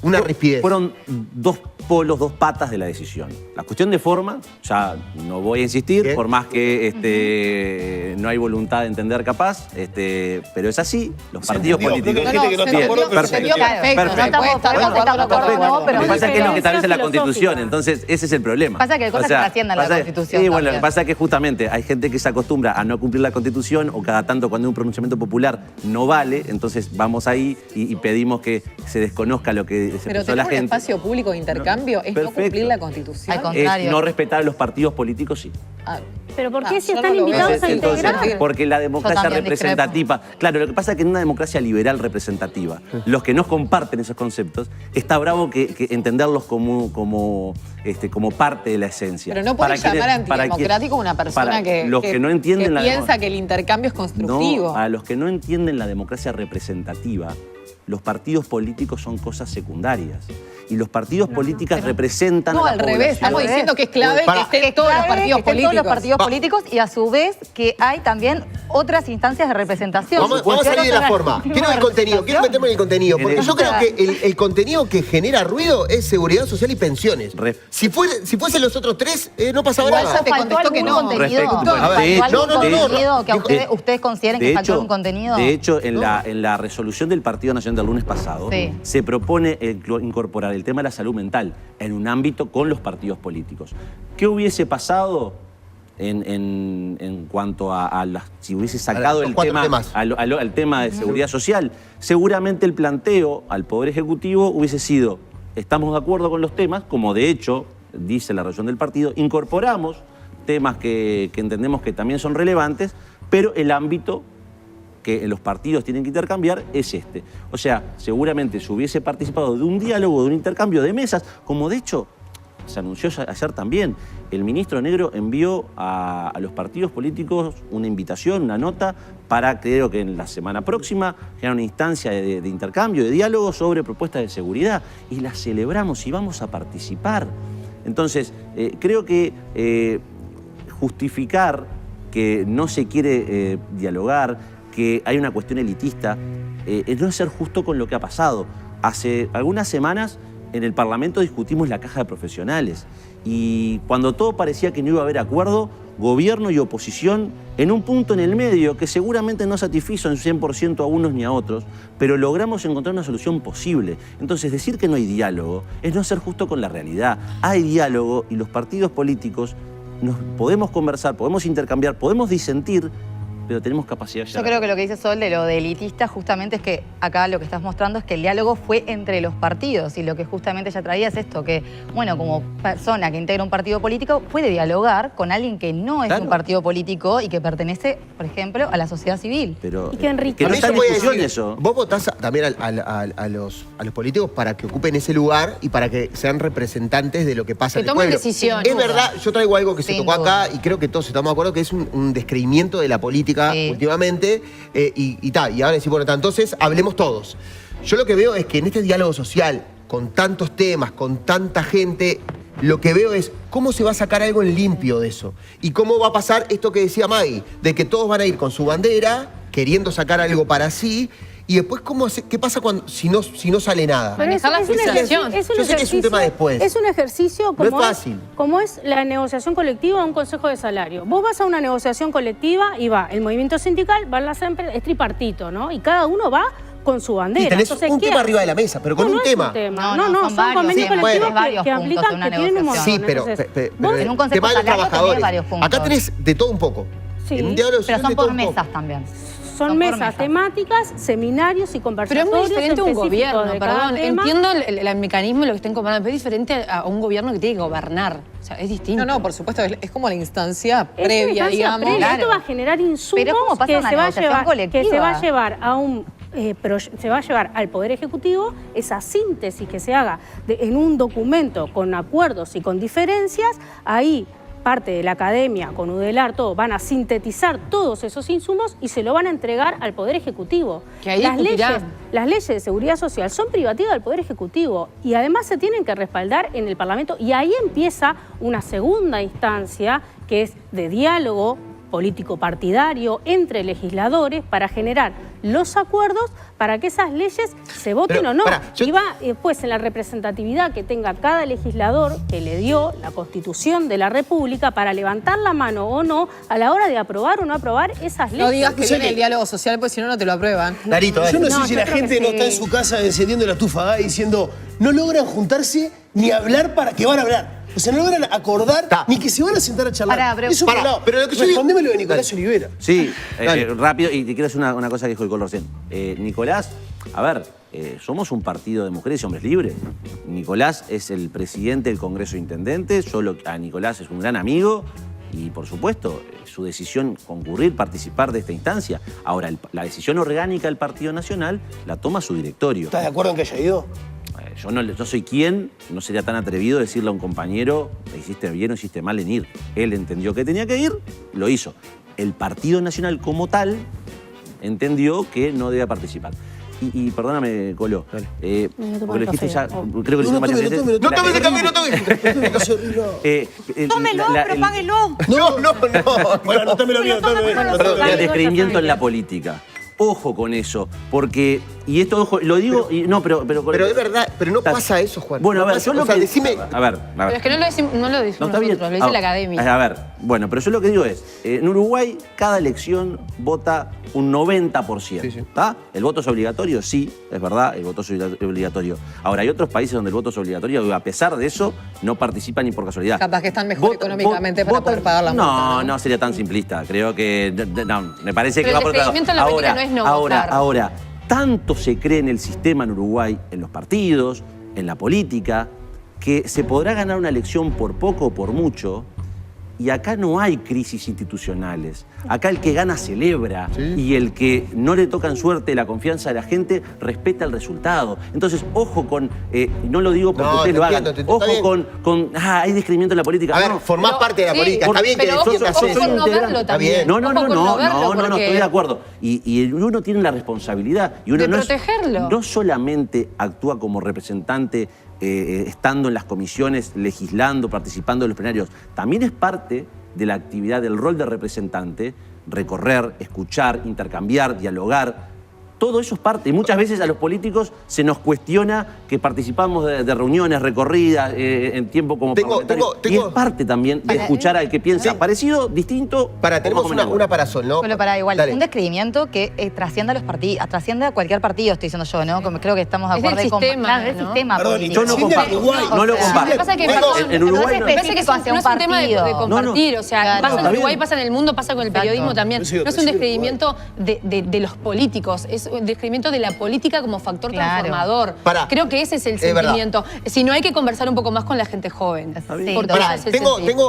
Speaker 2: rispidez?
Speaker 16: Fueron 2 polos, 2 patas de la decisión. La cuestión de forma, ya no voy a insistir, por más que no hay voluntad de entender capaz, pero es así, los partidos políticos...
Speaker 14: Perfecto.
Speaker 16: Lo que pasa es que es lo que establece la Constitución, entonces ese es el problema.
Speaker 14: Pasa que hay cosas que trasciendan la Constitución.
Speaker 16: Sí, bueno, lo que pasa es que justamente hay gente que se acostumbra a no cumplir la Constitución o cada tanto cuando hay un pronunciamiento popular no vale, entonces vamos ahí y pedimos que se desconozca lo que se
Speaker 3: pero
Speaker 16: pensó la gente.
Speaker 3: Un espacio público de intercambio es no cumplir la Constitución.
Speaker 14: Al contrario.
Speaker 16: Es no respetar a los partidos políticos, sí.
Speaker 6: ¿Pero por qué si están invitados a integrar?
Speaker 16: Porque la democracia representativa... Claro, lo que pasa es que en una democracia liberal representativa, los que no comparten esos conceptos, está bravo que entenderlos como parte de la esencia.
Speaker 3: Pero no puede llamar antidemocrático a una persona que
Speaker 16: no entienden
Speaker 3: piensa que el intercambio es constructivo.
Speaker 16: No, a los que no entienden la democracia representativa, los partidos políticos son cosas secundarias. Y los partidos políticos representan a la
Speaker 3: al revés, estamos
Speaker 16: población.
Speaker 3: diciendo que es clave que estén todos los partidos políticos.
Speaker 14: Todos los partidos políticos y a su vez que hay también otras instancias de representación.
Speaker 2: Vamos a salir de la forma. Quiero el contenido, quiero meterme en el contenido. Porque yo creo que el contenido que genera ruido es seguridad social y pensiones. Si fuesen los otros 3, no pasaba nada.
Speaker 3: Ya te contestó que no.
Speaker 14: Que ustedes consideren que faltó un contenido.
Speaker 16: De hecho, en la resolución del Partido Nacional del lunes pasado, se propone incorporar el tema de la salud mental en un ámbito con los partidos políticos. ¿Qué hubiese pasado en cuanto a si hubiese sacado el tema al tema de seguridad social? Seguramente el planteo al Poder Ejecutivo hubiese sido, estamos de acuerdo con los temas, como de hecho dice la resolución del partido, incorporamos temas que entendemos que también son relevantes, pero el ámbito que los partidos tienen que intercambiar es este. O sea, seguramente se hubiese participado de un diálogo, de un intercambio de mesas, como de hecho se anunció ayer también. El ministro Negro envió a los partidos políticos una invitación, una nota, para, creo que en la semana próxima, generar una instancia de intercambio, de diálogo sobre propuestas de seguridad. Y las celebramos y vamos a participar. Entonces, creo que justificar que no se quiere dialogar, que hay una cuestión elitista, no es ser justo con lo que ha pasado. Hace algunas semanas en el Parlamento discutimos la caja de profesionales y cuando todo parecía que no iba a haber acuerdo, gobierno y oposición en un punto en el medio que seguramente no satisfizo en 100% a unos ni a otros, pero logramos encontrar una solución posible. Entonces, decir que no hay diálogo es no ser justo con la realidad. Hay diálogo y los partidos políticos nos podemos conversar, podemos intercambiar, podemos disentir, pero tenemos capacidad ya.
Speaker 14: Yo creo que lo que dice Sol de lo de elitista justamente es que acá lo que estás mostrando es que el diálogo fue entre los partidos y lo que justamente ella traía es esto, que bueno, como persona que integra un partido político puede dialogar con alguien que no es un partido político y que pertenece, por ejemplo, a la sociedad civil.
Speaker 16: Pero,
Speaker 14: y que enriquece.
Speaker 16: Que no está en discusión eso.
Speaker 2: Vos votás también a los políticos para que ocupen ese lugar y para que sean representantes de lo que pasa en el pueblo.
Speaker 5: Decisiones.
Speaker 2: Es verdad, yo traigo algo que se tocó acá y creo que todos estamos de acuerdo que es un descreimiento de la política últimamente y ahora decimos, bueno, entonces hablemos todos. Yo lo que veo es que en este diálogo social, con tantos temas, con tanta gente, lo que veo es cómo se va a sacar algo en limpio de eso. Y cómo va a pasar esto que decía Maggie, de que todos van a ir con su bandera, queriendo sacar algo para sí, y después, ¿qué pasa si no sale nada?
Speaker 5: Manejar la frustración.
Speaker 2: Yo sé que es un tema después.
Speaker 6: Es un ejercicio como,
Speaker 2: no es fácil.
Speaker 6: Como es la negociación colectiva de un consejo de salario. Vos vas a una negociación colectiva y va el movimiento sindical, van las empresas, es tripartito, ¿no? Y cada uno va con su bandera.
Speaker 2: Y tenés
Speaker 6: entonces,
Speaker 2: un tema arriba de la mesa, pero con un tema.
Speaker 6: No, son convenios colectivos que aplican, que tienen un montón.
Speaker 2: Sí, pero
Speaker 14: en un consejo
Speaker 2: tema de los trabajadores.
Speaker 14: Varios puntos.
Speaker 2: Acá tenés de todo un poco.
Speaker 6: Sí.
Speaker 2: En un diálogo
Speaker 14: pero son
Speaker 2: de
Speaker 14: por
Speaker 2: todo
Speaker 14: mesas también.
Speaker 6: Son mesas temáticas, seminarios y conversatorios.
Speaker 5: Pero es muy diferente a un gobierno,
Speaker 6: de
Speaker 5: perdón.
Speaker 6: tema.
Speaker 5: Entiendo el mecanismo de lo que estén comparando, pero es diferente a un gobierno que tiene que gobernar. O sea, es distinto.
Speaker 3: No, por supuesto, es como la instancia previa, digamos.
Speaker 6: Previa. Esto va a generar insumos que se va a llevar a un... se va a llevar al Poder Ejecutivo esa síntesis que se haga en un documento con acuerdos y con diferencias. Ahí parte de la academia, con UDELAR, todo, van a sintetizar todos esos insumos y se lo van a entregar al Poder Ejecutivo.
Speaker 5: Que ahí
Speaker 6: las leyes de seguridad social son privativas del Poder Ejecutivo y además se tienen que respaldar en el Parlamento y ahí empieza una segunda instancia que es de diálogo político partidario entre legisladores para generar los acuerdos para que esas leyes se voten o no. Y va después en la representatividad que tenga cada legislador que le dio la Constitución de la República para levantar la mano o no a la hora de aprobar o no aprobar esas leyes.
Speaker 3: No digas que viene el diálogo social, pues si no, no te lo aprueban.
Speaker 2: Darito,
Speaker 4: yo no sé si la gente no está en su casa encendiendo la estufa diciendo no logran juntarse ni hablar para que van a hablar. O sea, no logran acordar ni que se van a sentar a charlar. Pero lo que respondémelo de Nicolás Olivera.
Speaker 16: Sí, rápido, y te quiero decir una cosa que dijo el Colo recién. Nicolás, a ver, somos un partido de mujeres y hombres libres. Nicolás es el presidente del Congreso de Intendentes, a Nicolás es un gran amigo y, por supuesto, su decisión concurrir, participar de esta instancia. Ahora, la decisión orgánica del Partido Nacional la toma su directorio.
Speaker 4: ¿Estás de acuerdo en que haya ido?
Speaker 16: Yo no soy quien, no sería tan atrevido decirle a un compañero, hiciste bien o hiciste mal en ir. Él entendió que tenía que ir, lo hizo. El Partido Nacional como tal entendió que no debía participar. Y perdóname, Colo, porque lo dijiste ya, creo que lo hiciste varias veces.
Speaker 2: No tomes el café, no tomes.
Speaker 1: Tómelo, pero páguelo.
Speaker 4: No. Bueno, anótamelo bien,
Speaker 16: El descreimiento en la política. Ojo con eso, porque, y esto ojo, lo digo, pero
Speaker 2: es verdad, pero no pasa eso, Juan.
Speaker 16: Bueno, a ver, yo lo que decime. A ver.
Speaker 5: Pero es que no lo decimos nosotros, lo dice la academia.
Speaker 16: A ver, bueno, pero yo lo que digo es, en Uruguay cada elección vota un 90%. ¿Está? ¿El voto es obligatorio? Sí, es verdad, el voto es obligatorio. Ahora, hay otros países donde el voto es obligatorio y a pesar de eso no participan ni por casualidad.
Speaker 3: Capaz que están mejor económicamente para poder pagar la multa.
Speaker 16: No sería tan simplista. Creo que, me parece que
Speaker 5: pero
Speaker 16: va por otro lado. Ahora, tanto se cree en el sistema en Uruguay, en los partidos, en la política, que se podrá ganar una elección por poco o por mucho, Y acá no hay crisis institucionales. Acá el que gana celebra y el que no le toca en suerte la confianza de la gente respeta el resultado. Entonces, ojo con, no lo digo porque ustedes lo hagan, ojo con hay discernimiento en la política.
Speaker 2: A ver, formás parte de la política, está bien que defiendas eso.
Speaker 5: No verlo también.
Speaker 16: No, estoy de acuerdo. Y uno tiene la responsabilidad. Y uno
Speaker 5: de protegerlo.
Speaker 16: No solamente actúa como representante estando en las comisiones, legislando, participando en los plenarios, también es parte de la actividad, del rol de representante, recorrer, escuchar, intercambiar, dialogar. Todo eso es parte. Y muchas veces a los políticos se nos cuestiona que participamos de reuniones recorridas en tiempo como parlamentarios. Y es parte también de escuchar al que piensa parecido, distinto.
Speaker 2: Tenemos una para Sol, ¿no?
Speaker 14: Bueno, para igual, un descreimiento que trasciende a los partidos, trasciende a cualquier partido, estoy diciendo yo, ¿no? Como creo que estamos de acuerdo con el sistema.
Speaker 16: Yo no comparto. No lo comparto.
Speaker 5: Lo que pasa es que
Speaker 16: en Uruguay
Speaker 5: no es un tema de compartir. O sea, pasa en Uruguay, pasa en el mundo, pasa con el periodismo también. No es un descreimiento de los políticos, es un descreimiento de la política como factor transformador. Creo que ese es el sentimiento. Si no, hay que conversar un poco más con la gente joven.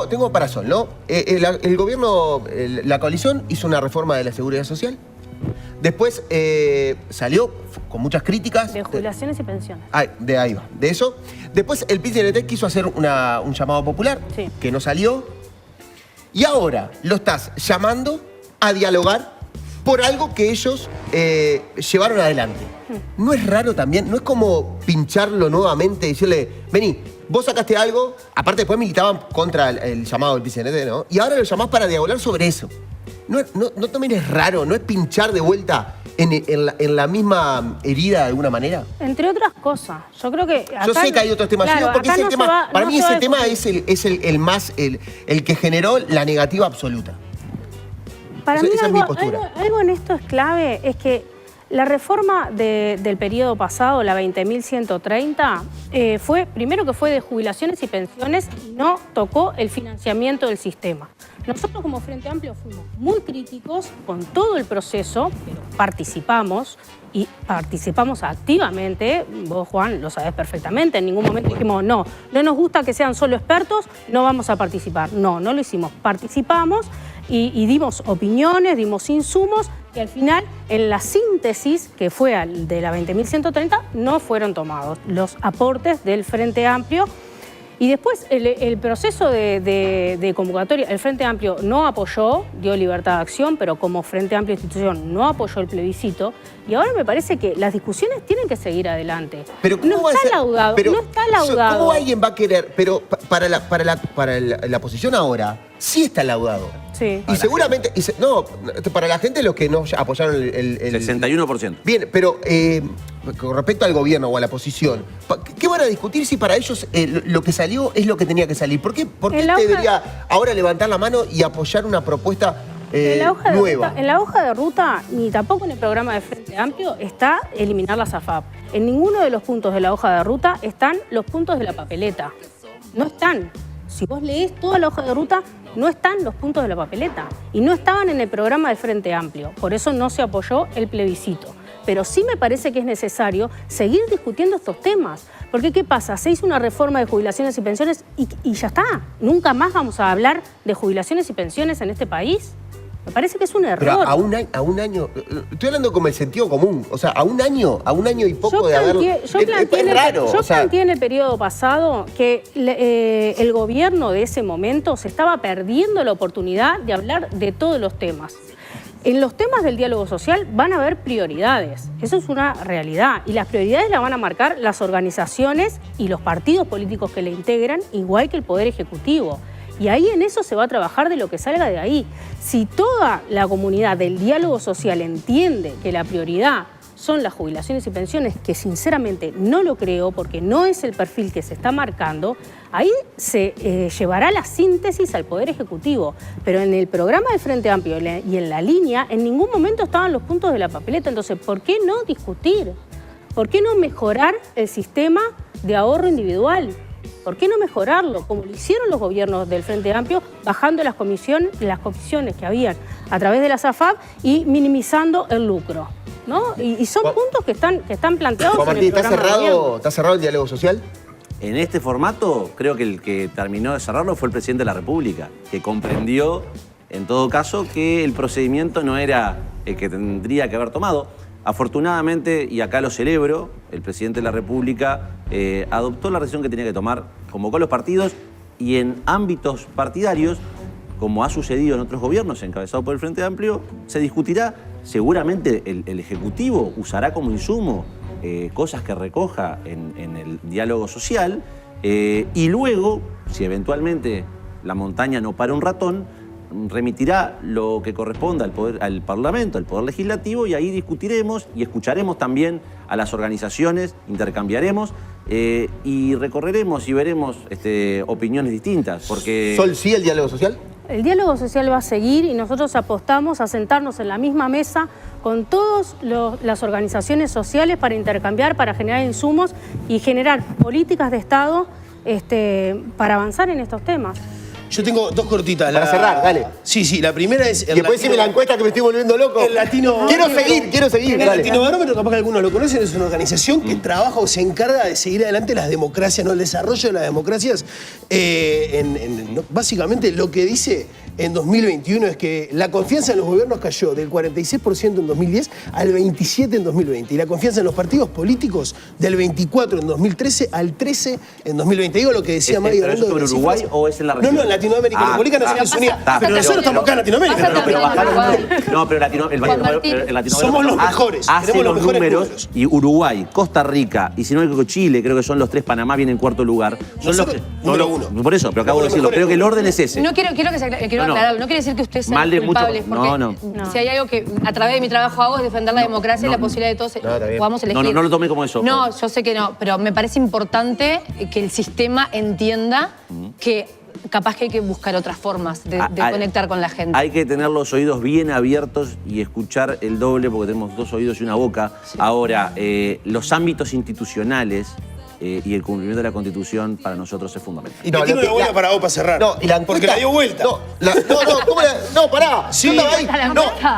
Speaker 2: Tengo para Sol, ¿no? El gobierno, la coalición hizo una reforma de la seguridad social. Después salió con muchas críticas.
Speaker 6: De jubilaciones y pensiones.
Speaker 2: De ahí va, de eso. Después el PIT-CNT quiso hacer un llamado popular, que no salió. Y ahora lo estás llamando a dialogar por algo que ellos llevaron adelante. ¿No es raro también? ¿No es como pincharlo nuevamente y decirle, vení, vos sacaste algo? Aparte después militaban contra el llamado del PIT-CNT, ¿no? Y ahora lo llamás para dialogar sobre eso. ¿No también es raro? ¿No es pinchar de vuelta en la misma herida de alguna manera?
Speaker 6: Entre otras cosas. Yo creo que acá
Speaker 2: yo sé que hay otros temas,
Speaker 6: claro,
Speaker 2: porque ese tema, para mí ese tema es el que generó la negativa absoluta.
Speaker 6: Para mí algo en esto es clave, es que la reforma del periodo pasado, la 20.130, fue, primero que fue de jubilaciones y pensiones y no tocó el financiamiento del sistema. Nosotros como Frente Amplio fuimos muy críticos con todo el proceso, pero participamos y participamos activamente. Vos, Juan, lo sabés perfectamente. En ningún momento dijimos, no nos gusta que sean solo expertos, no vamos a participar. No lo hicimos. Participamos y dimos opiniones, dimos insumos que al final, en la síntesis que fue de la 20.130, no fueron tomados los aportes del Frente Amplio. Y después el proceso de convocatoria, el Frente Amplio no apoyó, dio libertad de acción, pero como Frente Amplio institución no apoyó el plebiscito. Y ahora me parece que las discusiones tienen que seguir adelante.
Speaker 2: Pero
Speaker 6: no está laudado.
Speaker 2: ¿Cómo alguien va a querer? Pero para la posición ahora, sí está laudado.
Speaker 6: Sí.
Speaker 2: Y seguramente, para la gente los que no apoyaron el
Speaker 16: 61%.
Speaker 2: Bien, pero con respecto al gobierno o a la posición, ¿qué van a discutir si para ellos lo que salió es lo que tenía que salir? ¿Por qué debería ahora levantar la mano y apoyar una propuesta nueva?
Speaker 6: En la hoja de ruta, ni tampoco en el programa de Frente Amplio, está eliminar la SAFAP. En ninguno de los puntos de la hoja de ruta están los puntos de la papeleta. No están. Si vos leés toda la hoja de ruta, no están los puntos de la papeleta. Y no estaban en el programa de Frente Amplio. Por eso no se apoyó el plebiscito. Pero sí me parece que es necesario seguir discutiendo estos temas. Porque ¿qué pasa? Se hizo una reforma de jubilaciones y pensiones y ya está. ¿Nunca más vamos a hablar de jubilaciones y pensiones en este país? Me parece que es un error.
Speaker 2: Pero a un año, estoy hablando como el sentido común, o sea, a un año y poco de haberlo. Es raro.
Speaker 6: Yo planteé en el periodo pasado que el gobierno de ese momento se estaba perdiendo la oportunidad de hablar de todos los temas. En los temas del diálogo social van a haber prioridades, eso es una realidad, y las prioridades las van a marcar las organizaciones y los partidos políticos que le integran, igual que el Poder Ejecutivo. Y ahí en eso se va a trabajar de lo que salga de ahí. Si toda la comunidad del diálogo social entiende que la prioridad son las jubilaciones y pensiones, que sinceramente no lo creo porque no es el perfil que se está marcando, ahí se llevará la síntesis al Poder Ejecutivo. Pero en el programa de Frente Amplio y en la línea, en ningún momento estaban los puntos de la papeleta. Entonces, ¿por qué no discutir? ¿Por qué no mejorar el sistema de ahorro individual? ¿Por qué no mejorarlo? Como lo hicieron los gobiernos del Frente Amplio, bajando las comisiones que habían a través de la SAFAP y minimizando el lucro, ¿no? Y son puntos que están planteados
Speaker 2: Juan Martín,
Speaker 6: en el programa de gobierno.
Speaker 2: ¿Está cerrado el diálogo social?
Speaker 16: en este formato, creo que el que terminó de cerrarlo fue el presidente de la República, que comprendió, en todo caso, que el procedimiento no era el que tendría que haber tomado. Afortunadamente, y acá lo celebro, el presidente de la República adoptó la decisión que tenía que tomar, convocó a los partidos y en ámbitos partidarios, como ha sucedido en otros gobiernos encabezados por el Frente Amplio, se discutirá. Seguramente el Ejecutivo usará como insumo cosas que recoja en el diálogo social y luego, si eventualmente la montaña no para un ratón, remitirá lo que corresponda al Parlamento, al Poder Legislativo, y ahí discutiremos y escucharemos también a las organizaciones, intercambiaremos y recorreremos y veremos opiniones distintas. Porque...
Speaker 2: ¿Sol sí el diálogo social?
Speaker 6: El diálogo social va a seguir y nosotros apostamos a sentarnos en la misma mesa con todas las organizaciones sociales para intercambiar, para generar insumos y generar políticas de Estado para avanzar en estos temas.
Speaker 4: Yo tengo dos cortitas.
Speaker 2: Para cerrar, dale.
Speaker 4: Sí, la primera es...
Speaker 2: Y después decime la encuesta que me estoy volviendo loco.
Speaker 4: El Latino...
Speaker 2: Quiero seguir.
Speaker 4: El Latino Barómetro, capaz que algunos lo conocen, es una organización que trabaja o se encarga de seguir adelante las democracias, ¿no? El desarrollo de las democracias. Básicamente lo que dice en 2021 es que la confianza en los gobiernos cayó del 46% en 2010 al 27% en 2020. Y la confianza en los partidos políticos del 24% en 2013 al 13% en 2020. Digo lo que decía Mari.
Speaker 16: ¿Pero es sobre Uruguay o es en la región?
Speaker 4: No, en Latinoamérica. La República Naciones Unidas. Pero nosotros estamos acá en Latinoamérica.
Speaker 16: No, pero Latinoamérica
Speaker 4: somos los mejores.
Speaker 16: Hace los números y Uruguay, Costa Rica y si no me equivoco Chile, creo que son los tres, Panamá viene en cuarto lugar. Son los que...
Speaker 4: Número uno.
Speaker 16: Por eso, pero acabo de decirlo. Creo que el orden es ese.
Speaker 5: No quiero que se aclararlo. No quiere decir que ustedes sean culpables. Porque si hay algo que a través de mi trabajo hago es defender la democracia y la posibilidad de todos podamos elegir.
Speaker 16: No lo tomé como eso.
Speaker 5: No, yo sé que no, pero me parece importante que el sistema entienda que capaz que hay que buscar otras formas de conectar con la gente.
Speaker 16: Hay que tener los oídos bien abiertos y escuchar el doble porque tenemos dos oídos y una boca. Sí. Ahora, los ámbitos institucionales y el cumplimiento de la Constitución para nosotros es fundamental.
Speaker 4: Y tiene una buena para vos para cerrar.
Speaker 2: No, y la encuesta,
Speaker 4: porque la dio vuelta.
Speaker 2: No, pará.
Speaker 4: Sí,
Speaker 2: no,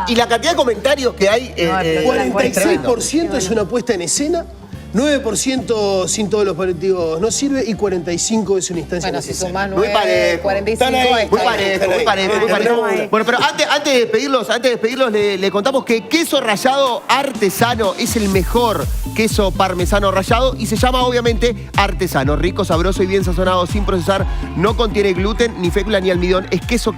Speaker 2: y la cantidad de comentarios que hay...
Speaker 4: 46% es una puesta en escena. 9% sin todos los colectivos no sirve y 45% es una instancia necesaria.
Speaker 3: Bueno, si sumás 9, 45
Speaker 2: muy parejo. Bueno, pero antes de despedirlos, le contamos que queso rallado artesano es el mejor queso parmesano rallado y se llama obviamente artesano. Rico, sabroso y bien sazonado, sin procesar, no contiene gluten, ni fécula ni almidón. Es queso,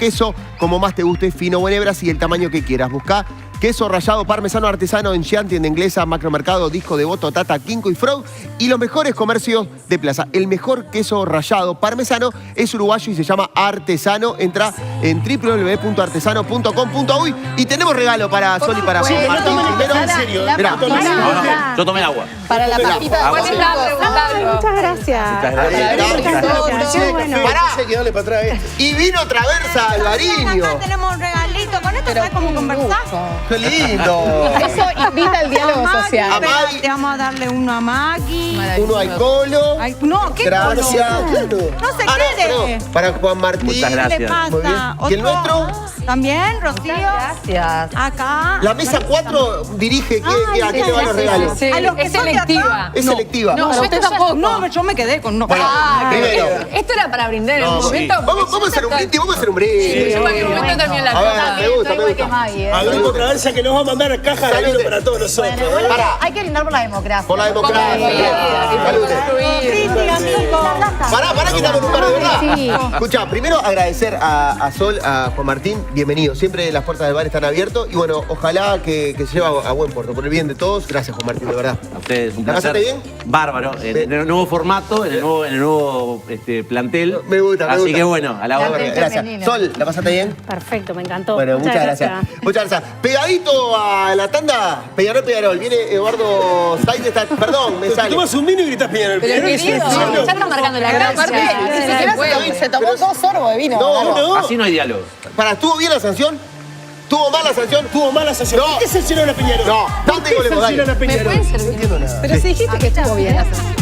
Speaker 2: como más te guste, fino, buen hebras y el tamaño que quieras. Buscá queso rallado parmesano artesano en Giant, tienda inglesa, Macromercado, Disco Devoto, Tata, Kinko y Frog y los mejores comercios de plaza. El mejor queso rallado parmesano es uruguayo y se llama Artesano. Entra en www.artesano.com.uy y tenemos regalo para Sol y para Martín.
Speaker 4: En serio.
Speaker 16: Yo tomé agua.
Speaker 3: Para la papita.
Speaker 6: Muchas gracias.
Speaker 2: Y vino Traversa Alvariño.
Speaker 1: Acá tenemos un regalito. Con esto sabes cómo conversar.
Speaker 2: ¡Qué lindo!
Speaker 3: Eso invita al diálogo social.
Speaker 1: Te vamos a darle uno a Maggie.
Speaker 2: Uno a Colo.
Speaker 1: No, ¿qué
Speaker 2: gracias.
Speaker 1: Colo? No se quede.
Speaker 2: Para Juan Martín.
Speaker 16: Muchas gracias.
Speaker 1: ¿Qué le pasa?
Speaker 2: Muy bien. ¿Y el nuestro?
Speaker 1: También, Rocío.
Speaker 14: Gracias.
Speaker 1: Acá.
Speaker 2: La mesa 4 dirige a qué le van los regalos.
Speaker 5: Sí,
Speaker 1: A los que
Speaker 5: es
Speaker 1: son de
Speaker 5: selectiva.
Speaker 1: acá.
Speaker 2: Es selectiva.
Speaker 5: No, yo tampoco.
Speaker 1: No, yo me quedé con no.
Speaker 2: Bueno, primero.
Speaker 5: Esto era para brindar en un momento.
Speaker 2: Vamos a hacer un brindis,
Speaker 5: Sí, en cualquier momento termina la cosa.
Speaker 2: Me gusta.
Speaker 4: Hablando Traversa que nos va a mandar cajas de vino para todos nosotros.
Speaker 14: Hay que brindar por la democracia.
Speaker 2: Por la democracia. Pará que estamos en un par de verdad. Escuchá, primero agradecer a Sol, a Juan Martín, bienvenido. Siempre las puertas del bar están abiertas y bueno, ojalá que se lleve a buen puerto. Por el bien de todos, gracias Juan Martín, de verdad.
Speaker 16: A ustedes, un
Speaker 2: ¿La
Speaker 16: placer.
Speaker 2: pasaste bien?
Speaker 16: Bárbaro. En el nuevo formato, en el nuevo plantel.
Speaker 2: Me gusta.
Speaker 16: Así que bueno, a la hora.
Speaker 2: Gracias. Sol, ¿la pasaste bien?
Speaker 6: Perfecto, me encantó.
Speaker 2: Bueno, muchas gracias. Muchas gracias. Pegadito a la tanda, Peñarol. Viene Eduardo Sainz, perdón, me sale.
Speaker 4: Tomas un vino y gritas Peñarol.
Speaker 5: Pero querido, ya está marcando la gracia.
Speaker 3: Se tomó 2 sorbos de vino.
Speaker 2: No.
Speaker 16: Así no hay diálogo.
Speaker 2: ¿Estuvo bien la sanción? ¿Tuvo mal la sanción?
Speaker 4: Tuvo mala sanción.
Speaker 2: No.
Speaker 4: ¿Qué sancionaron a Peñarol?
Speaker 2: No. ¿Dónde
Speaker 4: ¿Qué sancionaron a Peñarol?
Speaker 5: ¿Me pueden servir?
Speaker 4: No entiendo nada.
Speaker 3: Pero si dijiste que estuvo bien la sanción.